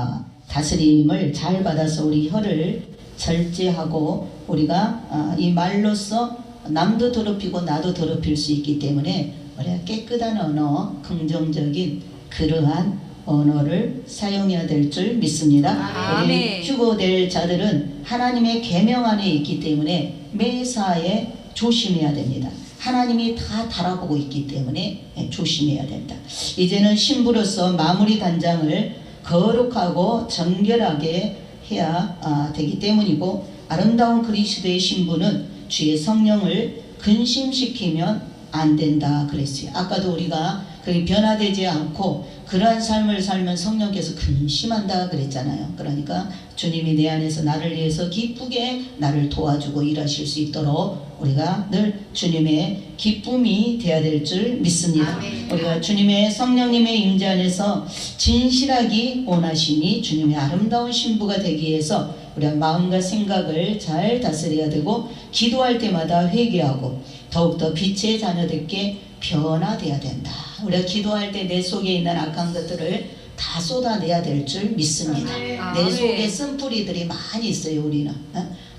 다스림을 잘 받아서 우리 혀를 절제하고 우리가 이 말로써 남도 더럽히고 나도 더럽힐 수 있기 때문에 우리가 깨끗한 언어, 긍정적인 그러한 언어를 사용해야 될 줄 믿습니다. 우리 휴거될 자들은 하나님의 계명 안에 있기 때문에 매사에 조심해야 됩니다. 하나님이 다 달아보고 있기 때문에 조심해야 된다. 이제는 신부로서 마무리 단장을 거룩하고 정결하게 해야 되기 때문이고, 아름다운 그리스도의 신부는 주의 성령을 근심시키면 안 된다 그랬어요. 아까도 우리가 그 변화되지 않고 그러한 삶을 살면 성령께서 근심한다 그랬잖아요. 그러니까 주님이 내 안에서 나를 위해서 기쁘게 나를 도와주고 일하실 수 있도록 우리가 늘 주님의 기쁨이 되어야 될 줄 믿습니다. 우리가 주님의 성령님의 임재 안에서 진실하기 원하시니 주님의 아름다운 신부가 되기 위해서 우리가 마음과 생각을 잘 다스려야 되고, 기도할 때마다 회개하고 더욱더 빛의 자녀들께 변화되어야 된다. 우리가 기도할 때 내 속에 있는 악한 것들을 다 쏟아내야 될 줄 믿습니다. 내 속에 쓴뿌리들이 많이 있어요. 우리는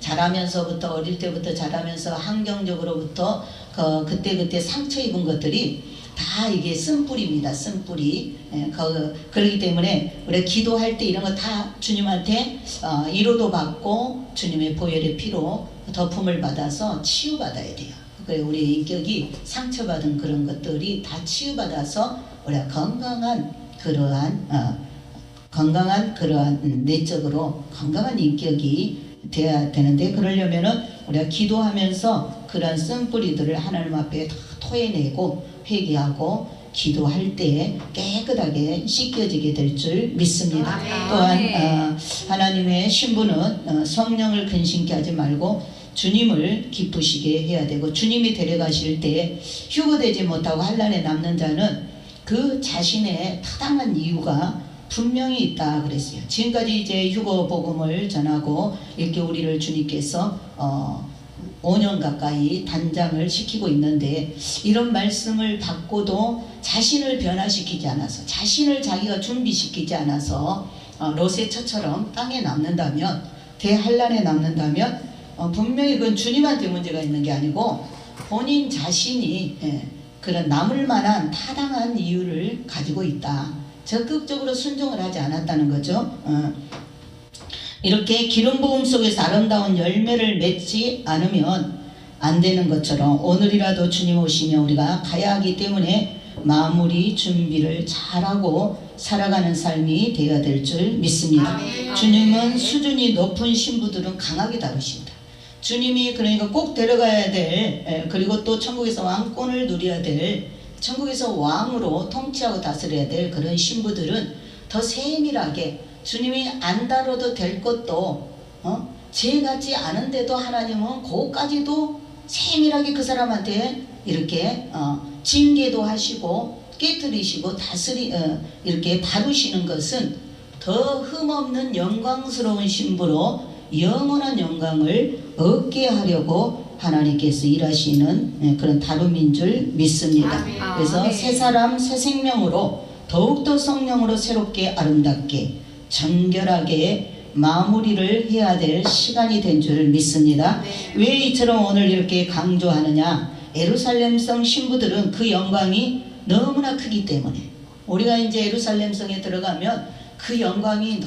자라면서부터, 어릴 때부터 자라면서 환경적으로부터 그때 상처 입은 것들이 다 이게 쓴뿌리입니다. 쓴뿌리. 그렇기 때문에 우리가 기도할 때 이런 거 다 주님한테 위로도 받고 주님의 보혈의 피로 덮음을 받아서 치유받아야 돼요. 우리 인격이 상처받은 그런 것들이 다 치유받아서 우리가 건강한 그러한 내적으로 건강한 인격이 돼야 되는데, 그러려면은 우리가 기도하면서 그런 쓴뿌리들을 하나님 앞에 다 토해내고 회개하고 기도할 때 깨끗하게 씻겨지게 될 줄 믿습니다. 또한 하나님의 신부는 성령을 근심케 하지 말고 주님을 기쁘시게 해야 되고, 주님이 데려가실 때 휴거되지 못하고 환난에 남는 자는 그 자신의 타당한 이유가 분명히 있다 그랬어요. 지금까지 이제 휴거 복음을 전하고 이렇게 우리를 주님께서 5년 가까이 단장을 시키고 있는데, 이런 말씀을 받고도 자신을 변화시키지 않아서, 자신을 자기가 준비시키지 않아서 롯의 처처럼 땅에 남는다면, 대환란에 남는다면 분명히 그건 주님한테 문제가 있는 게 아니고 본인 자신이 그런 남을 만한 타당한 이유를 가지고 있다. 적극적으로 순종을 하지 않았다는 거죠. 이렇게 기름 부음 속에서 아름다운 열매를 맺지 않으면 안 되는 것처럼 오늘이라도 주님 오시면 우리가 가야 하기 때문에 마무리 준비를 잘하고 살아가는 삶이 되어야 될 줄 믿습니다. 주님은 수준이 높은 신부들은 강하게 다루신다. 주님이 그러니까 꼭 데려가야 될, 그리고 또 천국에서 왕권을 누려야 될, 천국에서 왕으로 통치하고 다스려야 될 그런 신부들은 더 세밀하게, 주님이 안 다뤄도 될 것도 죄 같지 않은데도 하나님은 그것까지도 세밀하게 그 사람한테 이렇게 징계도 하시고 깨뜨리시고 이렇게 다루시는 것은 더 흠없는 영광스러운 신부로 영원한 영광을 얻게 하려고 하나님께서 일하시는 그런 다름인 줄 믿습니다. 그래서 새 사람 새 생명으로 더욱더 성령으로 새롭게 아름답게 정결하게 마무리를 해야 될 시간이 된 줄 믿습니다. 왜 이처럼 오늘 이렇게 강조하느냐? 예루살렘성 신부들은 그 영광이 너무나 크기 때문에, 우리가 이제 예루살렘성에 들어가면 그 영광이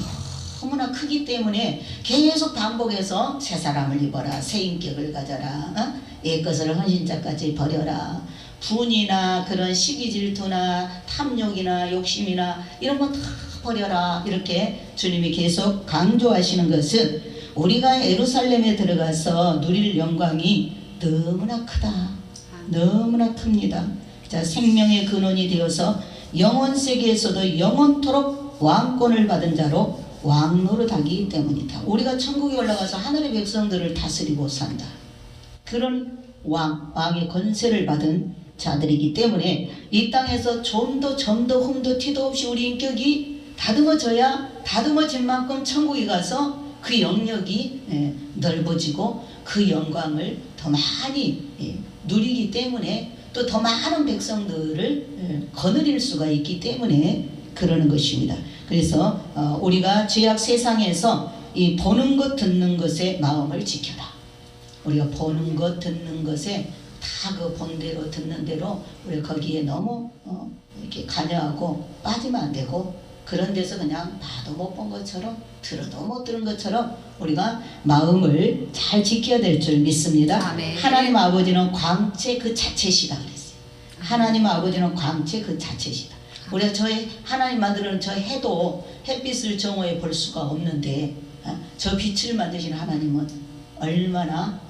너무나 크기 때문에 계속 반복해서 새 사람을 입어라, 새 인격을 가져라, 옛것을 헌신자까지 버려라, 분이나 그런 시기 질투나 탐욕이나 욕심이나 이런 거 다 버려라, 이렇게 주님이 계속 강조하시는 것은 우리가 예루살렘에 들어가서 누릴 영광이 너무나 크다, 너무나 큽니다. 자, 생명의 근원이 되어서 영원 세계에서도 영원토록 왕권을 받은 자로 왕노릇하기 때문이다. 우리가 천국에 올라가서 하늘의 백성들을 다스리고 산다. 그런 왕의 권세를 받은 자들이기 때문에 이 땅에서 좀더 흠도 티도 없이 우리 인격이 다듬어져야 다듬어진 만큼 천국에 가서 그 영역이 넓어지고 그 영광을 더 많이 누리기 때문에 또 더 많은 백성들을 거느릴 수가 있기 때문에 그러는 것입니다. 그래서 우리가 죄악 세상에서 이 보는 것 듣는 것의 마음을 지켜라. 우리가 보는 것 듣는 것에 다 그 본대로 듣는 대로 우리가 거기에 너무 이렇게 관여하고 빠지면 안 되고, 그런 데서 그냥 봐도 못 본 것처럼 들어도 못 들은 것처럼 우리가 마음을 잘 지켜야 될 줄 믿습니다. 아멘. 하나님 아버지는 광채 그 자체시다 그랬어요. 하나님 아버지는 광채 그 자체시다. 우리가 저의 하나님 만드는 저 해도 햇빛을 정오해 볼 수가 없는데 저 빛을 만드신 하나님은 얼마나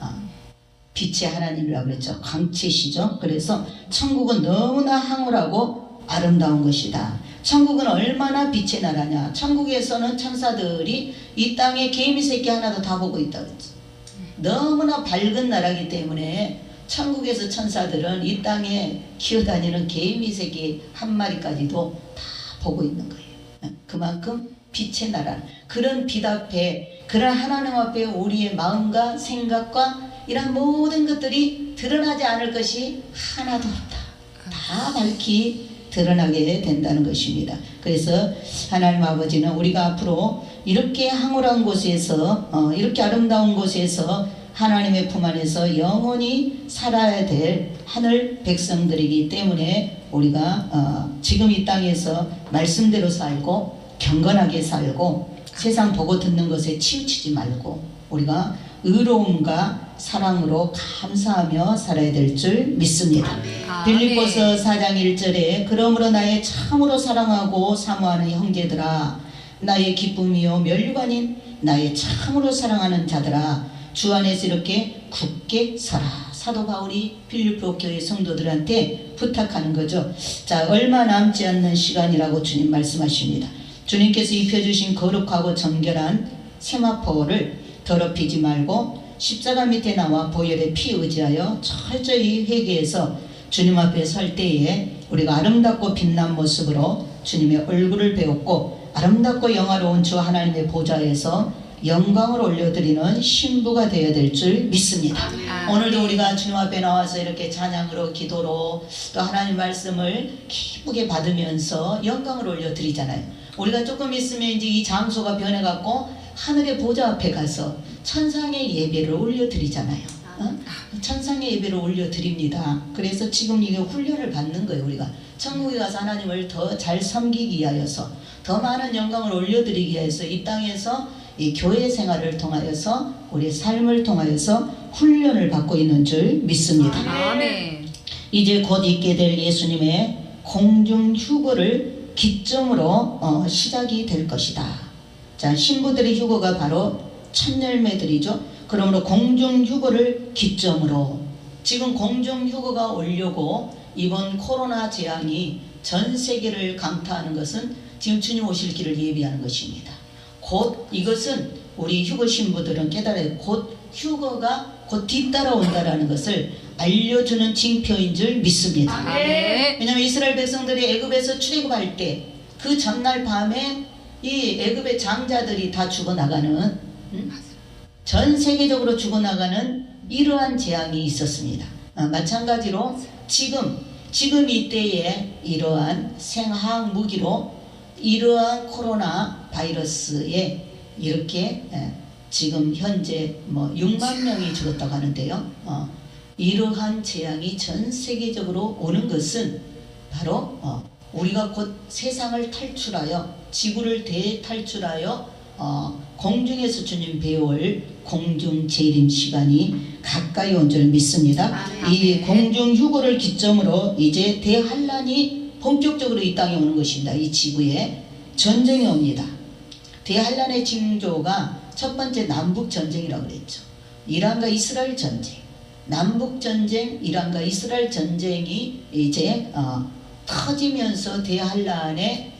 빛의 하나님이라고 그랬죠. 광채시죠. 그래서 천국은 너무나 황홀하고 아름다운 것이다. 천국은 얼마나 빛의 나라냐. 천국에서는 천사들이 이 땅에 개미 새끼 하나도 다 보고 있다고 그랬죠. 너무나 밝은 나라이기 때문에 천국에서 천사들은 이 땅에 기어다니는 개미 새끼 한 마리까지도 다 보고 있는 거예요. 그만큼 빛의 나라, 그런 빛 앞에, 그런 하나님 앞에 우리의 마음과 생각과 이런 모든 것들이 드러나지 않을 것이 하나도 없다. 다 밝히 드러나게 된다는 것입니다. 그래서 하나님 아버지는 우리가 앞으로 이렇게 황홀한 곳에서 이렇게 아름다운 곳에서 하나님의 품 안에서 영원히 살아야 될 하늘 백성들이기 때문에 우리가 지금 이 땅에서 말씀대로 살고 경건하게 살고 세상 보고 듣는 것에 치우치지 말고 우리가 의로움과 사랑으로 감사하며 살아야 될 줄 믿습니다. 빌립보서 4장 1절에 그러므로 나의 참으로 사랑하고 사모하는 형제들아, 나의 기쁨이요 면류관인 나의 참으로 사랑하는 자들아, 주 안에서 이렇게 굳게 서라. 사도 바울이 빌립보 교회 성도들한테 부탁하는 거죠. 자, 얼마 남지 않는 시간이라고 주님 말씀하십니다. 주님께서 입혀주신 거룩하고 정결한 세마포를 더럽히지 말고 십자가 밑에 나와 보혈의 피 의지하여 철저히 회개해서 주님 앞에 설 때에 우리가 아름답고 빛난 모습으로 주님의 얼굴을 배웠고 아름답고 영화로운 주 하나님의 보좌에서 영광을 올려드리는 신부가 되어야 될 줄 믿습니다. 오늘도 우리가 주님 앞에 나와서 이렇게 찬양으로 기도로 또 하나님 말씀을 기쁘게 받으면서 영광을 올려드리잖아요. 우리가 조금 있으면 이제 이 장소가 변해갖고 하늘의 보좌 앞에 가서 천상의 예배를 올려드리잖아요. 천상의 예배를 올려드립니다. 그래서 지금 이게 훈련을 받는 거예요. 우리가 천국에 가서 하나님을 더 잘 섬기기 위하여서 더 많은 영광을 올려드리기 위해서 이 땅에서 이 교회 생활을 통하여서 우리의 삶을 통하여서 훈련을 받고 있는 줄 믿습니다. 아멘. 이제 곧 있게 될 예수님의 공중 휴거를 기점으로 시작이 될 것이다. 자, 신부들의 휴거가 바로 첫 열매들이죠. 그러므로 공중 휴거를 기점으로, 지금 공중 휴거가 오려고 이번 코로나 재앙이 전 세계를 강타하는 것은 지금 주님 오실 길을 예비하는 것입니다. 곧 이것은 우리 휴거 신부들은 깨달아야 곧 휴거가 곧 뒤따라온다라는 것을 알려주는 징표인 줄 믿습니다. 아멘. 왜냐하면 이스라엘 백성들이 애굽에서 출애굽할 때 그 전날 밤에 이 애굽의 장자들이 다 죽어나가는, 전 세계적으로 죽어나가는 이러한 재앙이 있었습니다. 마찬가지로 지금 이때에 이러한 생화학 무기로 이러한 코로나 바이러스에 이렇게 지금 현재 6만 명이 죽었다고 하는데요. 이러한 재앙이 전 세계적으로 오는 것은 바로 우리가 곧 세상을 탈출하여 지구를 대탈출하여 공중에서 주님 배울 공중 재림 시간이 가까이 온 줄 믿습니다. 이 공중 휴거를 기점으로 이제 대환란이 본격적으로 이 땅에 오는 것입니다. 이 지구에 전쟁이 옵니다. 대환란의 징조가 첫 번째 남북 전쟁이라고 그랬죠. 이란과 이스라엘 전쟁. 남북 전쟁, 이란과 이스라엘 전쟁이 이제 터지면서 대환란의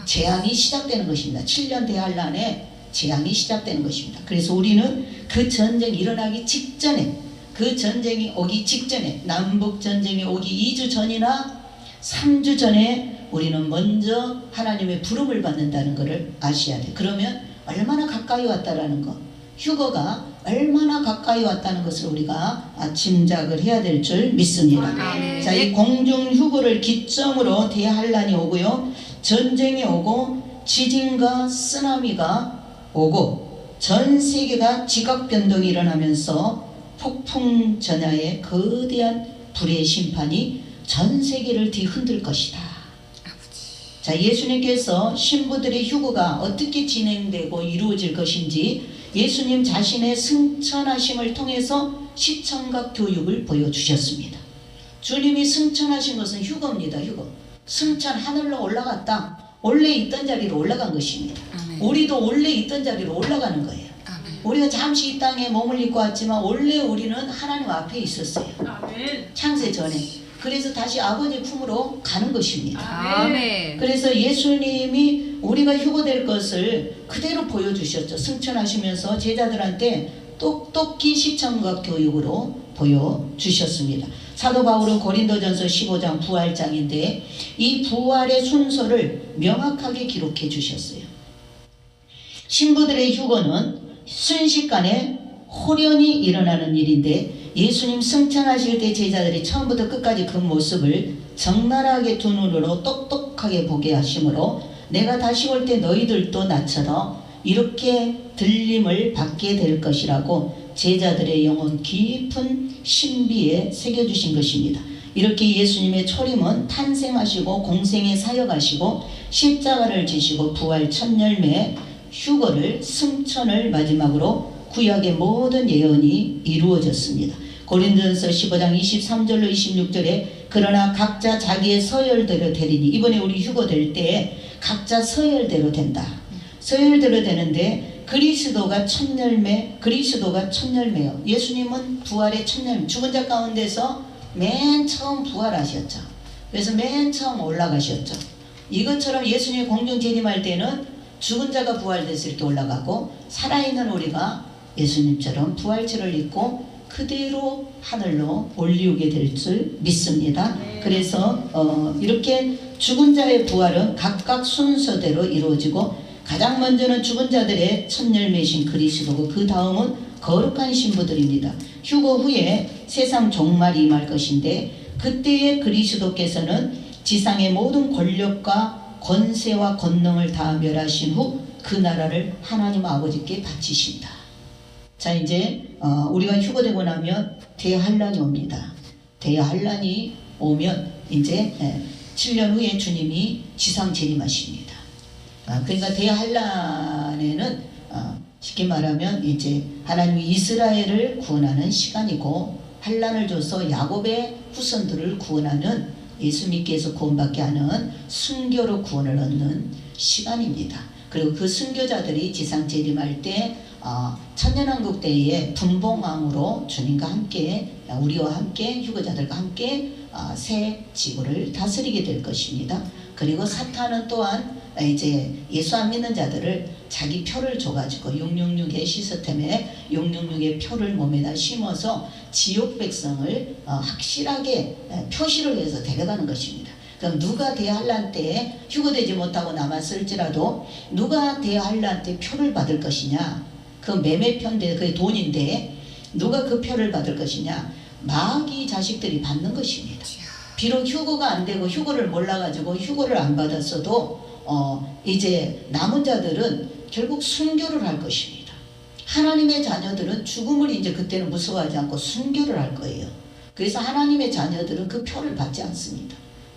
재앙이 시작되는 것입니다. 7년 대환란의 재앙이 시작되는 것입니다. 그래서 우리는 그 전쟁이 일어나기 직전에, 그 전쟁이 오기 직전에, 남북 전쟁이 오기 2주 전이나 3주 전에 우리는 먼저 하나님의 부름을 받는다는 것을 아셔야 돼요. 그러면 얼마나 가까이 왔다라는 것, 휴거가 얼마나 가까이 왔다는 것을 우리가 짐작을 해야 될 줄 믿습니다. 아멘. 자, 이 공중 휴거를 기점으로 대환란이 오고요, 전쟁이 오고, 지진과 쓰나미가 오고, 전 세계가 지각 변동이 일어나면서 폭풍 전야의 거대한 불의 심판이 전 세계를 뒤흔들 것이다. 자, 예수님께서 신부들의 휴거가 어떻게 진행되고 이루어질 것인지 예수님 자신의 승천하심을 통해서 시청각 교육을 보여주셨습니다. 주님이 승천하신 것은 휴거입니다. 휴거. 승천, 하늘로 올라갔다. 원래 있던 자리로 올라간 것입니다. 아멘. 우리도 원래 있던 자리로 올라가는 거예요. 아멘. 우리가 잠시 이 땅에 몸을 입고 왔지만 원래 우리는 하나님 앞에 있었어요. 아멘. 창세 전에. 그래서 다시 아버지 품으로 가는 것입니다. 아멘. 그래서 예수님이 우리가 휴거될 것을 그대로 보여주셨죠. 승천하시면서 제자들한테 똑똑히 시청각 교육으로 보여주셨습니다. 사도 바울은 고린도전서 15장 부활장인데 이 부활의 순서를 명확하게 기록해 주셨어요. 신부들의 휴거는 순식간에 호련히 일어나는 일인데 예수님 승천하실 때 제자들이 처음부터 끝까지 그 모습을 적나라하게 두 눈으로 똑똑하게 보게 하심으로 내가 다시 올 때 너희들도 나처럼 이렇게 들림을 받게 될 것이라고 제자들의 영혼 깊은 신비에 새겨주신 것입니다. 이렇게 예수님의 초림은 탄생하시고 공생에 사역하시고 십자가를 지시고 부활 첫 열매 휴거를 승천을 마지막으로 구약의 모든 예언이 이루어졌습니다. 고린도전서 15장 23절로 26절에 그러나 각자 자기의 서열대로 되리니, 이번에 우리 휴거될 때 각자 서열대로 된다. 서열대로 되는데 그리스도가 첫 열매, 그리스도가 첫 열매요. 예수님은 부활의 첫 열매, 죽은 자 가운데서 맨 처음 부활하셨죠. 그래서 맨 처음 올라가셨죠. 이것처럼 예수님이 공중 재림할 때는 죽은 자가 부활돼서 이렇게 올라가고 살아있는 우리가 예수님처럼 부활체를 입고 그대로 하늘로 올리우게 될 줄 믿습니다. 그래서 이렇게 죽은 자의 부활은 각각 순서대로 이루어지고 가장 먼저는 죽은 자들의 첫 열매신 그리스도고 그 다음은 거룩한 신부들입니다. 휴거 후에 세상 종말이 임할 것인데 그때의 그리스도께서는 지상의 모든 권력과 권세와 권능을 다 멸하신 후 그 나라를 하나님 아버지께 바치신다. 자, 이제 우리가 휴거되고 나면 대환란이 옵니다. 대환란이 오면 이제 7년 후에 주님이 지상 재림하십니다. 그러니까 대환란에는 쉽게 말하면 이제 하나님이 이스라엘을 구원하는 시간이고, 환란을 줘서 야곱의 후손들을 구원하는, 예수 믿게 해서 구원받게 하는 순교로 구원을 얻는 시간입니다. 그리고 그 순교자들이 지상 재림할 때 천년왕국 때에 분봉왕으로 주님과 함께, 우리와 함께, 휴거자들과 함께 새 지구를 다스리게 될 것입니다. 그리고 사탄은 또한 이제 예수 안 믿는 자들을 자기 표를 줘가지고 666의 시스템에 666의 표를 몸에다 심어서 지옥 백성을 확실하게 표시를 해서 데려가는 것입니다. 그럼 누가 대환란 때에 휴거되지 못하고 남았을지라도 누가 대환란 때 표를 받을 것이냐, 그 매매표인데 그게 돈인데 누가 그 표를 받을 것이냐, 마귀 자식들이 받는 것입니다. 비록 휴거가 안 되고 휴거를 몰라가지고 휴거를 안 받았어도 이제 남은 자들은 결국 순교를 할 것입니다. 하나님의 자녀들은 죽음을 이제 그때는 무서워하지 않고 순교를 할 거예요. 그래서 하나님의 자녀들은 그 표를 받지 않습니다.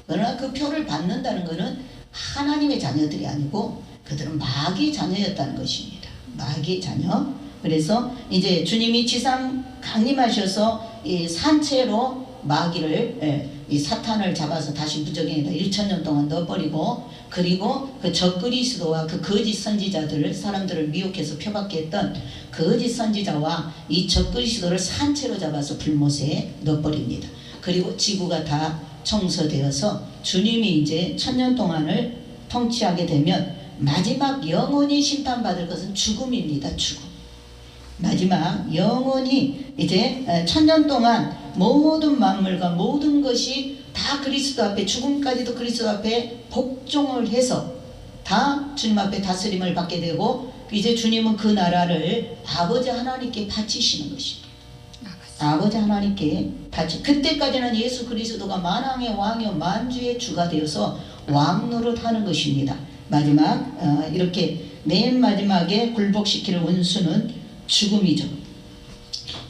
그러나 그 표를 받는다는 것은 하나님의 자녀들이 아니고 그들은 마귀의 자녀였다는 것입니다. 마귀의 자녀. 그래서 이제 주님이 지상 강림하셔서 이 산채로 마귀를 이 사탄을 잡아서 다시 무적행에다 1000년 동안 넣어버리고, 그리고 그 적그리스도와 그 거짓 선지자들을, 사람들을 미혹해서 표박게 했던 거짓 선지자와 이 적그리스도를 산채로 잡아서 불못에 넣어버립니다. 그리고 지구가 다 청소되어서 주님이 이제 1000년 동안을 통치하게 되면 마지막 영원히 심판받을 것은 죽음입니다. 죽음. 마지막 영원히 이제 1000년 동안 모든 만물과 모든 것이 다 그리스도 앞에, 죽음까지도 그리스도 앞에 복종을 해서 다 주님 앞에 다스림을 받게 되고, 이제 주님은 그 나라를 아버지 하나님께 바치시는 것입니다. 아버지 하나님께 그때까지는 예수 그리스도가 만왕의 왕이요 만주의 주가 되어서 왕 노릇하는 것입니다. 마지막 이렇게 맨 마지막에 굴복시킬 원수는 죽음이죠.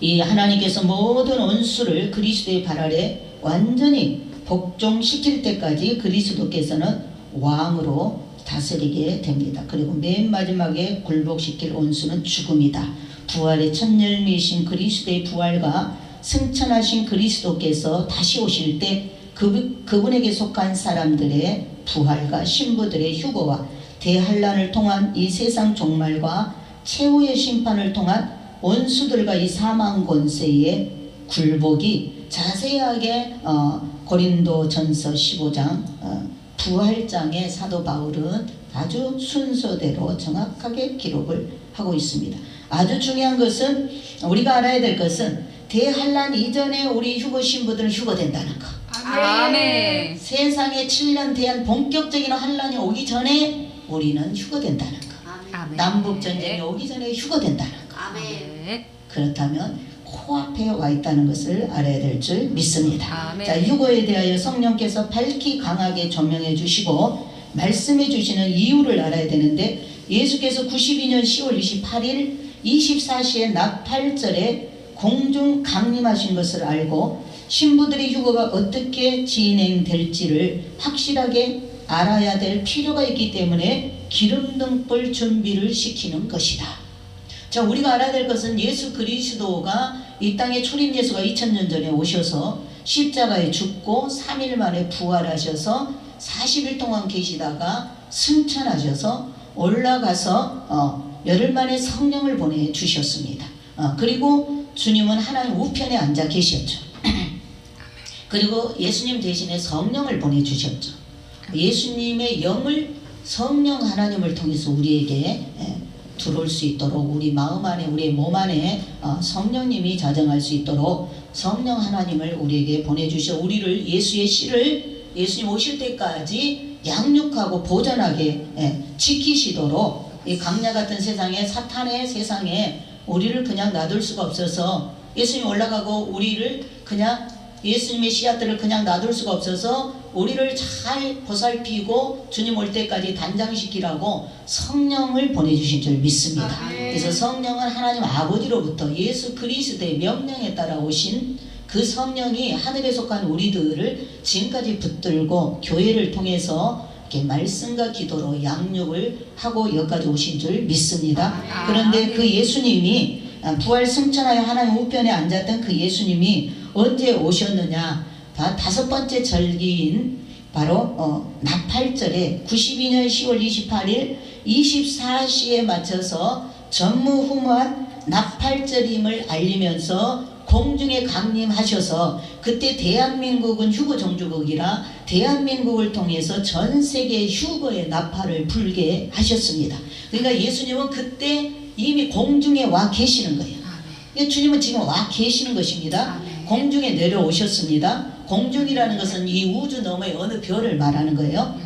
이 하나님께서 모든 원수를 그리스도의 발 아래 완전히 복종시킬 때까지 그리스도께서는 왕으로 다스리게 됩니다. 그리고 맨 마지막에 굴복시킬 원수는 죽음이다. 부활의 첫 열매이신 그리스도의 부활과 승천하신 그리스도께서 다시 오실 때 그분에게 속한 사람들의 부활과 신부들의 휴거와 대환란을 통한 이 세상 종말과 최후의 심판을 통한 원수들과 이 사망 권세의 굴복이 자세하게 고린도전서 15장 부활장의 사도 바울은 아주 순서대로 정확하게 기록을 하고 있습니다. 아주 중요한 것은, 우리가 알아야 될 것은 대환란 이전에 우리 휴거 신부들은 휴거된다는 거. 아멘. 세상에 7년 대한 본격적인 환란이 오기 전에 우리는 휴거된다는 거. 아멘. 남북전쟁이 오기 전에 휴거된다는 거. 아멘. 그렇다면 코앞에 와 있다는 것을 알아야 될 줄 믿습니다. 아멘. 자, 휴거에 대하여 성령께서 밝히 강하게 조명해 주시고 말씀해 주시는 이유를 알아야 되는데, 예수께서 92년 10월 28일 24시에 나팔절에 공중 강림하신 것을 알고 신부들의 휴거가 어떻게 진행될지를 확실하게 알아야 될 필요가 있기 때문에 기름등불 준비를 시키는 것이다. 자, 우리가 알아야 될 것은 예수 그리스도가 이 땅에 초림 예수가 2000년 전에 오셔서 십자가에 죽고 3일 만에 부활하셔서 40일 동안 계시다가 승천하셔서 올라가서 열흘 만에 성령을 보내주셨습니다. 그리고 주님은 하나님 우편에 앉아 계셨죠. 그리고 예수님 대신에 성령을 보내주셨죠. 예수님의 영을 성령 하나님을 통해서 우리에게 들어올 수 있도록, 우리 마음 안에, 우리의 몸 안에 성령님이 자정할 수 있도록 성령 하나님을 우리에게 보내주셔 우리를 예수의 씨를 예수님 오실 때까지 양육하고 보존하게 지키시도록, 이 강야 같은 세상에, 사탄의 세상에 우리를 그냥 놔둘 수가 없어서, 예수님 올라가고 우리를 그냥, 예수님의 씨앗들을 그냥 놔둘 수가 없어서 우리를 잘 보살피고 주님 올 때까지 단장시키라고 성령을 보내주신 줄 믿습니다. 그래서 성령은 하나님 아버지로부터 예수 그리스도의 명령에 따라 오신 그 성령이 하늘에 속한 우리들을 지금까지 붙들고 교회를 통해서 이렇게 말씀과 기도로 양육을 하고 여기까지 오신 줄 믿습니다. 그런데 그 예수님이 부활 승천하여 하나님 우편에 앉았던 그 예수님이 언제 오셨느냐? 다섯 번째 절기인 바로 나팔절에 92년 10월 28일 24시에 맞춰서 전무후무한 나팔절임을 알리면서 공중에 강림하셔서, 그때 대한민국은 휴거 종주국이라 대한민국을 통해서 전 세계 휴거의 나팔을 불게 하셨습니다. 그러니까 예수님은 그때 이미 공중에 와 계시는 거예요. 주님은 지금 와 계시는 것입니다. 공중에 내려오셨습니다. 공중이라는 것은 이 우주 너머의 어느 별을 말하는 거예요.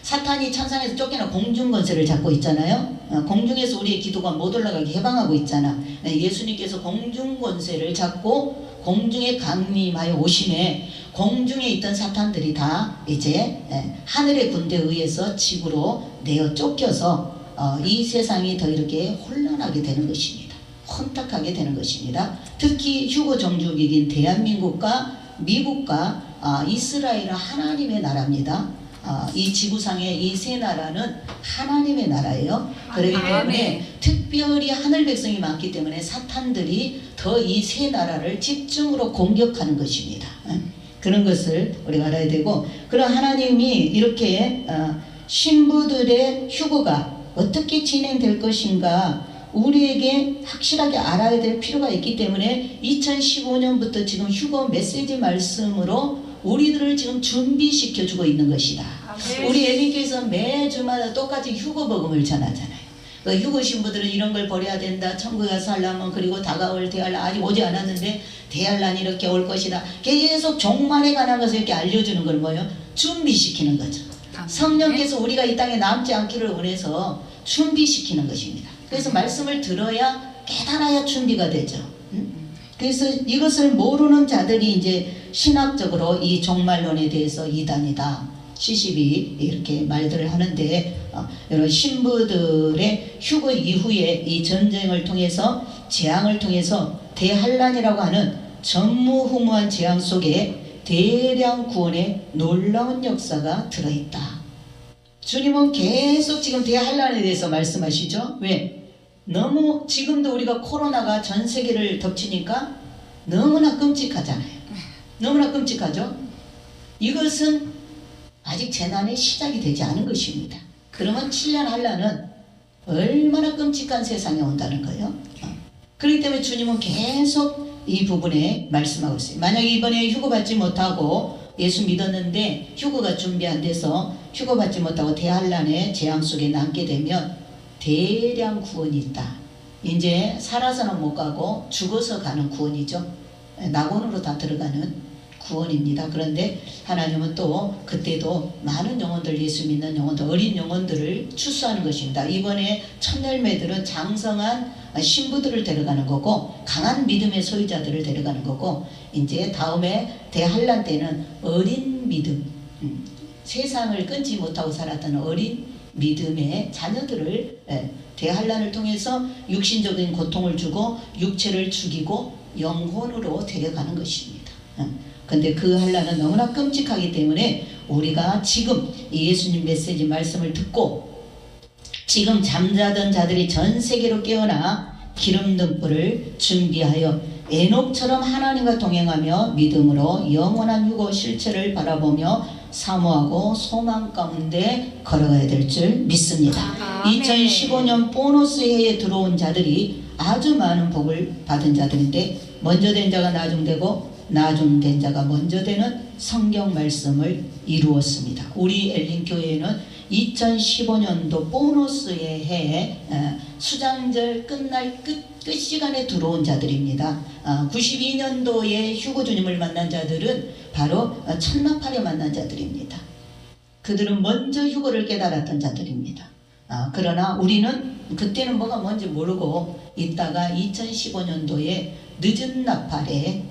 사탄이 천상에서 쫓겨나 공중 권세를 잡고 있잖아요. 공중에서 우리의 기도가 못 올라가게 해방하고 있잖아. 예수님께서 공중 권세를 잡고 공중에 강림하여 오심에 공중에 있던 사탄들이 다 이제 하늘의 군대에 의해서 지구로 내어 쫓겨서 이 세상이 더 이렇게 혼란하게 되는 것입니다. 혼탁하게 되는 것입니다. 특히 휴거 종주국인 대한민국과 미국과 이스라엘은 하나님의 나라입니다. 이 지구상의 이 세 나라는 하나님의 나라예요. 그렇기 때문에 아멘. 특별히 하늘 백성이 많기 때문에 사탄들이 더 이 세 나라를 집중으로 공격하는 것입니다. 그런 것을 우리가 알아야 되고, 그런 하나님이 이렇게 신부들의 휴거가 어떻게 진행될 것인가 우리에게 확실하게 알아야 될 필요가 있기 때문에 2015년부터 지금 휴거 메시지 말씀으로 우리들을 지금 준비시켜 주고 있는 것이다. 우리 예비교회에서 매주마다 똑같이 휴거 복음을 전하잖아요. 그 휴거 신부들은 이런 걸 버려야 된다. 천국에 가서 살려면, 그리고 다가올 대환란, 아직 오지 않았는데 대환란이 이렇게 올 것이다. 계속 종말에 관한 것을 이렇게 알려주는 걸 뭐예요? 준비시키는 거죠. 성령께서 우리가 이 땅에 남지 않기를 원해서 준비시키는 것입니다. 그래서 말씀을 들어야 깨달아야 준비가 되죠. 그래서 이것을 모르는 자들이 이제 신학적으로 이 종말론에 대해서 이단이다, 시시비 이렇게 말들을 하는데, 여러분 신부들의 휴거 이후에 이 전쟁을 통해서, 재앙을 통해서 대환란이라고 하는 전무후무한 재앙 속에 대량 구원의 놀라운 역사가 들어있다. 주님은 계속 지금 대환란에 대해서 말씀하시죠. 왜? 너무 지금도 우리가 코로나가 전 세계를 덮치니까 너무나 끔찍하잖아요. 너무나 끔찍하죠. 이것은 아직 재난의 시작이 되지 않은 것입니다. 그러면 7년 환란은 얼마나 끔찍한 세상에 온다는 거예요. 그렇기 때문에 주님은 계속 이 부분에 말씀하고 있어요. 만약에 이번에 휴거 받지 못하고 예수 믿었는데 휴거가 준비 안 돼서 휴거 받지 못하고 대환란의 재앙 속에 남게 되면 대량 구원이 있다. 이제 살아서는 못 가고 죽어서 가는 구원이죠. 낙원으로 다 들어가는 구원입니다. 그런데 하나님은 또 그때도 많은 영혼들, 예수 믿는 영혼들, 어린 영혼들을 추수하는 것입니다. 이번에 첫 열매들은 장성한 신부들을 데려가는 거고, 강한 믿음의 소유자들을 데려가는 거고, 이제 다음에 대환란 때는 어린 믿음, 세상을 끊지 못하고 살았던 어린 믿음의 자녀들을 대환란을 통해서 육신적인 고통을 주고 육체를 죽이고 영혼으로 데려가는 것입니다. 근데 그 환란은 너무나 끔찍하기 때문에 우리가 지금 이 예수님 메시지 말씀을 듣고 지금 잠자던 자들이 전 세계로 깨어나 기름 등불을 준비하여 에녹처럼 하나님과 동행하며 믿음으로 영원한 휴거 실체를 바라보며 사모하고 소망 가운데 걸어가야 될 줄 믿습니다. 아멘. 2015년 보너스 해에 들어온 자들이 아주 많은 복을 받은 자들인데, 먼저 된 자가 나중되고 나중된 자가 먼저 되는 성경 말씀을 이루었습니다. 우리 엘린교회는 2015년도 보너스의 해에 수장절 끝날 끝 시간에 들어온 자들입니다. 92년도에 휴거 주님을 만난 자들은 바로 천나팔에 만난 자들입니다. 그들은 먼저 휴거를 깨달았던 자들입니다. 그러나 우리는 그때는 뭐가 뭔지 모르고 있다가 2015년도에 늦은 나팔에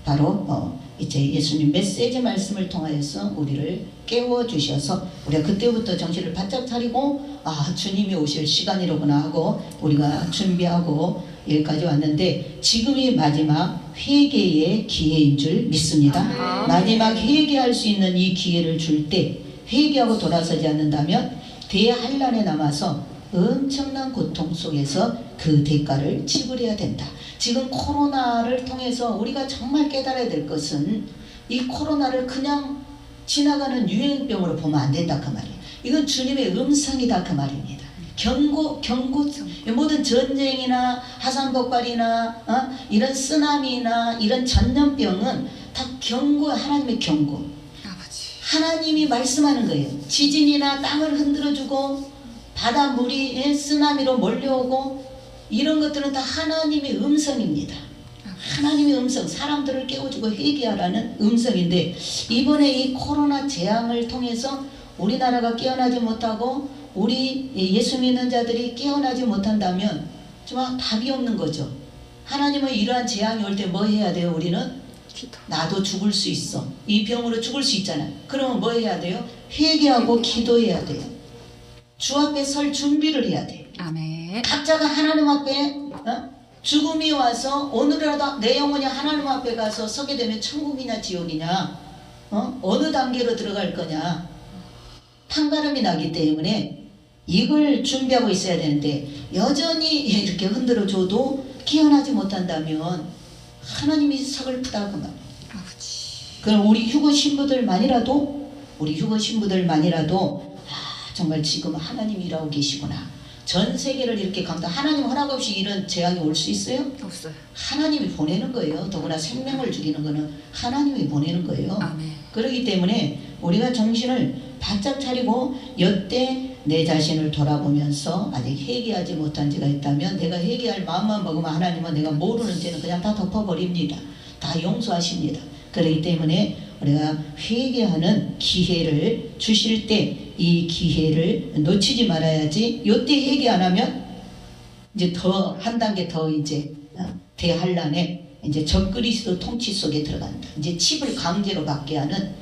바로 이제 예수님 메시지 말씀을 통하여서 우리를 깨워주셔서 우리가 그때부터 정신을 바짝 차리고 주님이 오실 시간이로구나 하고 우리가 준비하고 여기까지 왔는데, 지금이 마지막 회개의 기회인 줄 믿습니다. 마지막 회개할 수 있는 이 기회를 줄 때 회개하고 돌아서지 않는다면 대환란에 남아서 엄청난 고통 속에서 그 대가를 지불해야 된다. 지금 코로나를 통해서 우리가 정말 깨달아야 될 것은 이 코로나를 그냥 지나가는 유행병으로 보면 안 된다 그 말이에요. 이건 주님의 음성이다 그 말입니다. 경고, 모든 전쟁이나 화산폭발이나 이런 쓰나미나 이런 전염병은 다 경고, 하나님의 경고. 하나님이 말씀하는 거예요. 지진이나 땅을 흔들어주고 바다 물이 쓰나미로 몰려오고 이런 것들은 다 하나님의 음성입니다. 하나님의 음성, 사람들을 깨워주고 회개하라는 음성인데, 이번에 이 코로나 재앙을 통해서 우리나라가 깨어나지 못하고 우리 예수 믿는 자들이 깨어나지 못한다면 정말 답이 없는 거죠. 하나님은 이러한 재앙이 올 때 뭐 해야 돼요? 우리는 나도 죽을 수 있어, 이 병으로 죽을 수 있잖아요. 그러면 뭐 해야 돼요? 회개하고 기도해야 돼요. 주 앞에 설 준비를 해야 돼요. 아멘. 각자가 하나님 앞에 죽음이 와서 오늘이라도 내 영혼이 하나님 앞에 가서 서게 되면 천국이냐 지옥이냐, 어느 단계로 들어갈 거냐, 판가름이 나기 때문에 이걸 준비하고 있어야 되는데 여전히 이렇게 흔들어 줘도 깨어나지 못한다면 하나님이 서글프다 그 말. 아버지. 그럼 우리 휴거 신부들만이라도 정말 지금 하나님이 일하고 계시구나. 전 세계를 이렇게 강타 하나님 허락 없이 이런 재앙이 올 수 있어요? 없어요. 하나님이 보내는 거예요. 더구나 생명을 죽이는 거는 하나님이 보내는 거예요. 아멘. 그렇기 때문에 우리가 정신을 바짝 차리고 여태 내 자신을 돌아보면서 아직 회개하지 못한 죄가 있다면 내가 회개할 마음만 먹으면 하나님은 내가 모르는 죄는 그냥 다 덮어버립니다. 다 용서하십니다. 그렇기 때문에 우리가 회개하는 기회를 주실 때 이 기회를 놓치지 말아야지. 요때 회개 안 하면 이제 더 한 단계 더 이제 대환란에 이제 적그리스도 통치 속에 들어간다. 이제 칩을 강제로 받게 하는,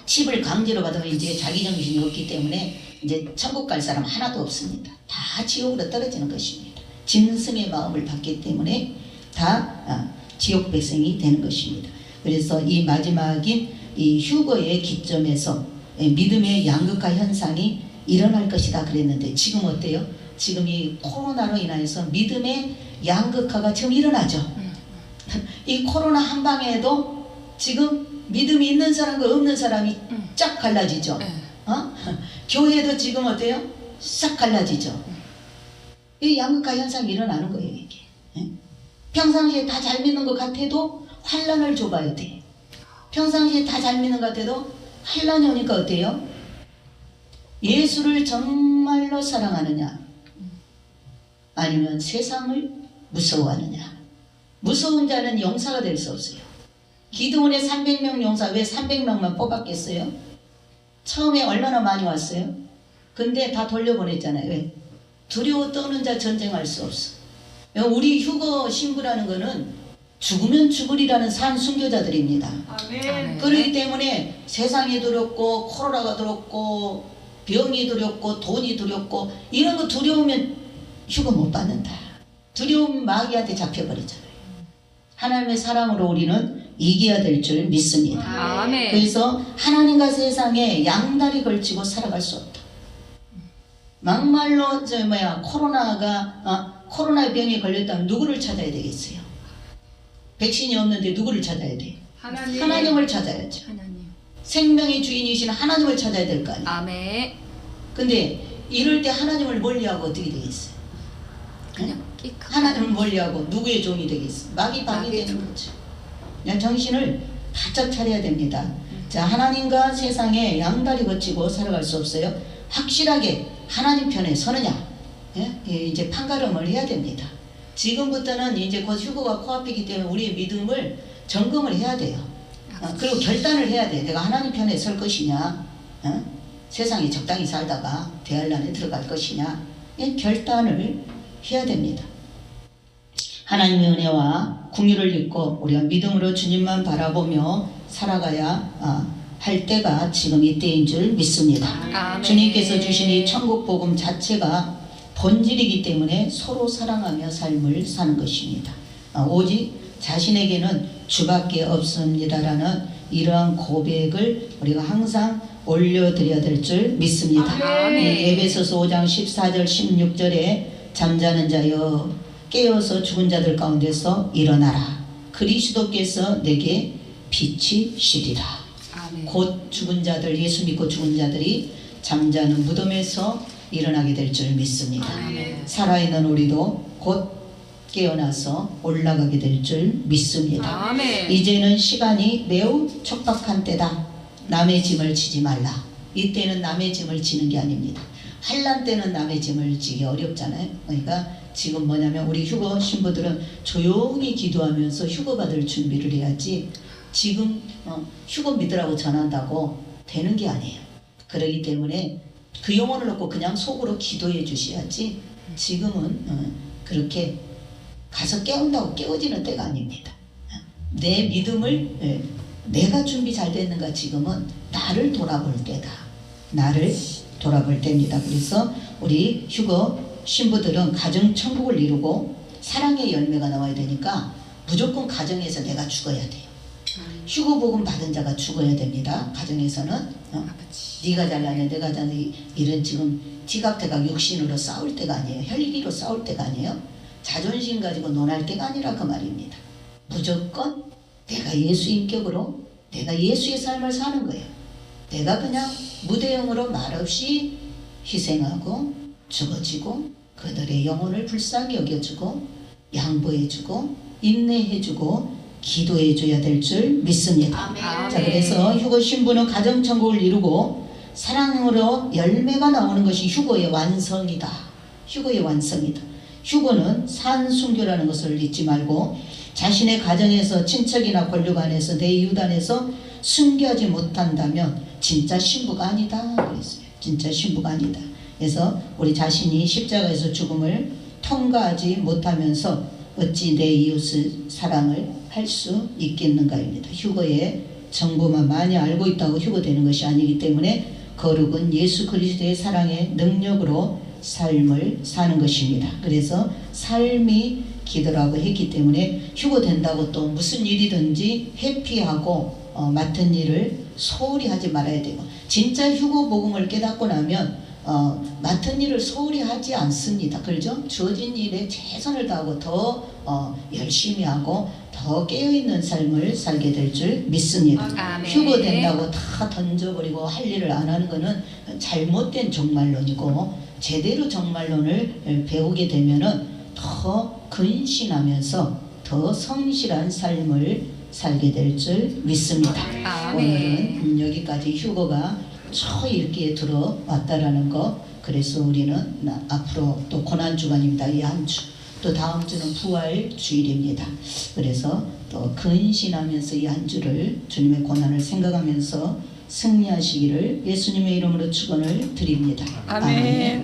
칩을 강제로 받으면 이제 자기 정신이 없기 때문에 이제 천국 갈 사람 하나도 없습니다. 다 지옥으로 떨어지는 것입니다. 짐승의 마음을 받기 때문에 다 지옥 백성이 되는 것입니다. 그래서 이 마지막인 이 휴거의 기점에서 믿음의 양극화 현상이 일어날 것이다 그랬는데 지금 어때요? 지금 이 코로나로 인해서 믿음의 양극화가 지금 일어나죠. 이 코로나 한 방에도 지금 믿음이 있는 사람과 없는 사람이 쫙 갈라지죠. 교회도 지금 어때요? 싹 갈라지죠. 이 양극화 현상이 일어나는 거예요. 이게 평상시에 다 잘 믿는 것 같아도 환란을 줘봐야 돼. 평상시에 다 잘 믿는 것 같아도 환란이 오니까 어때요? 예수를 정말로 사랑하느냐 아니면 세상을 무서워하느냐. 무서운 자는 용사가 될 수 없어요. 기드온의 300명 용사 왜 300명만 뽑았겠어요? 처음에 얼마나 많이 왔어요? 근데 다 돌려보냈잖아요. 왜? 두려워 떠는 자 전쟁할 수 없어. 우리 휴거 신부라는 거는 죽으면 죽으리라는 산 순교자들입니다. 아멘. 그렇기 때문에 세상이 두렵고 코로나가 두렵고 병이 두렵고 돈이 두렵고 이런 거 두려우면 휴거 못 받는다. 두려움 마귀한테 잡혀버리잖아요. 하나님의 사랑으로 우리는 이겨야 될 줄 믿습니다. 아멘. 그래서 하나님과 세상에 양다리 걸치고 살아갈 수 없다. 막말로 코로나 병에 걸렸다면 누구를 찾아야 되겠어요? 백신이 없는데 누구를 찾아야 돼? 하나님을 찾아야죠. 하나님. 생명의 주인이신 하나님을 찾아야 될 거 아니에요. 아멘. 근데 이럴 때 하나님을 멀리하고 어떻게 되겠어요? 그냥 끼크. 하나님을 멀리하고 누구의 종이 되겠어요? 마귀 방이 마귀의 되는 거죠. 그냥 정신을 바짝 차려야 됩니다. 자, 하나님과 세상에 양다리 거치고 살아갈 수 없어요. 확실하게 하나님 편에 서느냐, 이제 판가름을 해야 됩니다. 지금부터는 이제 곧 휴거가 코앞이기 때문에 우리의 믿음을 점검을 해야 돼요. 그리고 결단을 해야 돼. 내가 하나님 편에 설 것이냐, 세상에 적당히 살다가 대환란에 들어갈 것이냐, 이 결단을 해야 됩니다. 하나님의 은혜와 긍휼을 입고 우리가 믿음으로 주님만 바라보며 살아가야 할 때가 지금 이때인 줄 믿습니다. 아멘. 주님께서 주신 이 천국 복음 자체가 본질이기 때문에 서로 사랑하며 삶을 사는 것입니다. 오직 자신에게는 주밖에 없습니다라는 이러한 고백을 우리가 항상 올려드려야 될 줄 믿습니다. 아멘. 에베소서 5장 14절 16절에 잠자는 자여 깨어서 죽은 자들 가운데서 일어나라. 그리스도께서 내게 빛이 시리라. 아멘. 곧 죽은 자들, 예수 믿고 죽은 자들이 잠자는 무덤에서 일어나게 될 줄 믿습니다. 아멘. 살아있는 우리도 곧 깨어나서 올라가게 될 줄 믿습니다. 아멘. 이제는 시간이 매우 촉박한 때다. 남의 짐을 지지 말라. 이때는 남의 짐을 지는 게 아닙니다. 환난 때는 남의 짐을 지기 어렵잖아요. 그러니까 지금 뭐냐면 우리 휴거 신부들은 조용히 기도하면서 휴거 받을 준비를 해야지 지금 휴거 믿으라고 전한다고 되는 게 아니에요. 그렇기 때문에 그 영혼을 놓고 그냥 속으로 기도해 주셔야지 지금은 그렇게 가서 깨운다고 깨워지는 때가 아닙니다. 내 믿음을 내가 준비 잘 됐는가. 지금은 나를 돌아볼 때다. 나를 돌아볼 때입니다. 그래서 우리 휴거 신부들은 가정 천국을 이루고 사랑의 열매가 나와야 되니까 무조건 가정에서 내가 죽어야 돼요. 휴거 복음 받은 자가 죽어야 됩니다. 가정에서는 아버지. 네가 잘나냐 내가 잘나냐 이런 지금 지각대각 육신으로 싸울 때가 아니에요. 혈기로 싸울 때가 아니에요. 자존심 가지고 논할 때가 아니라 그 말입니다. 무조건 내가 예수 인격으로 내가 예수의 삶을 사는 거예요. 내가 그냥 무대형으로 말없이 희생하고 죽어지고 그들의 영혼을 불쌍히 여겨주고 양보해주고 인내해주고 기도해줘야 될 줄 믿습니다. 아멘. 자, 그래서 휴거 신부는 가정천국을 이루고 사랑으로 열매가 나오는 것이 휴거의 완성이다. 휴거의 완성이다. 휴거는 산순교라는 것을 잊지 말고 자신의 가정에서 친척이나 권력 안에서 내 이웃 안에서 순교하지 못한다면 진짜 신부가 아니다 그랬어요. 진짜 신부가 아니다. 그래서 우리 자신이 십자가에서 죽음을 통과하지 못하면서 어찌 내 이웃의 사랑을 할 수 있겠는가입니다. 휴거의 정보만 많이 알고 있다고 휴거되는 것이 아니기 때문에 거룩은 예수 그리스도의 사랑의 능력으로 삶을 사는 것입니다. 그래서 삶이 기도라고 했기 때문에 휴거된다고 또 무슨 일이든지 회피하고 맡은 일을 소홀히 하지 말아야 되고 진짜 휴거 복음을 깨닫고 나면 맡은 일을 소홀히 하지 않습니다. 그렇죠? 주어진 일에 최선을 다하고 더 열심히 하고 더 깨어있는 삶을 살게 될 줄 믿습니다. 아멘. 휴거된다고 다 던져버리고 할 일을 안 하는 것은 잘못된 종말론이고 제대로 종말론을 배우게 되면은 더 근신하면서 더 성실한 삶을 살게 될 줄 믿습니다. 아멘. 오늘은 여기까지 휴거가 초읽기에 들어왔다라는 거. 그래서 우리는 앞으로 또 고난주간입니다. 이 한 주. 또 다음 주는 부활 주일입니다. 그래서 또 근신하면서 이 한 주를 주님의 고난을 생각하면서 승리하시기를 예수님의 이름으로 축원을 드립니다. 아멘.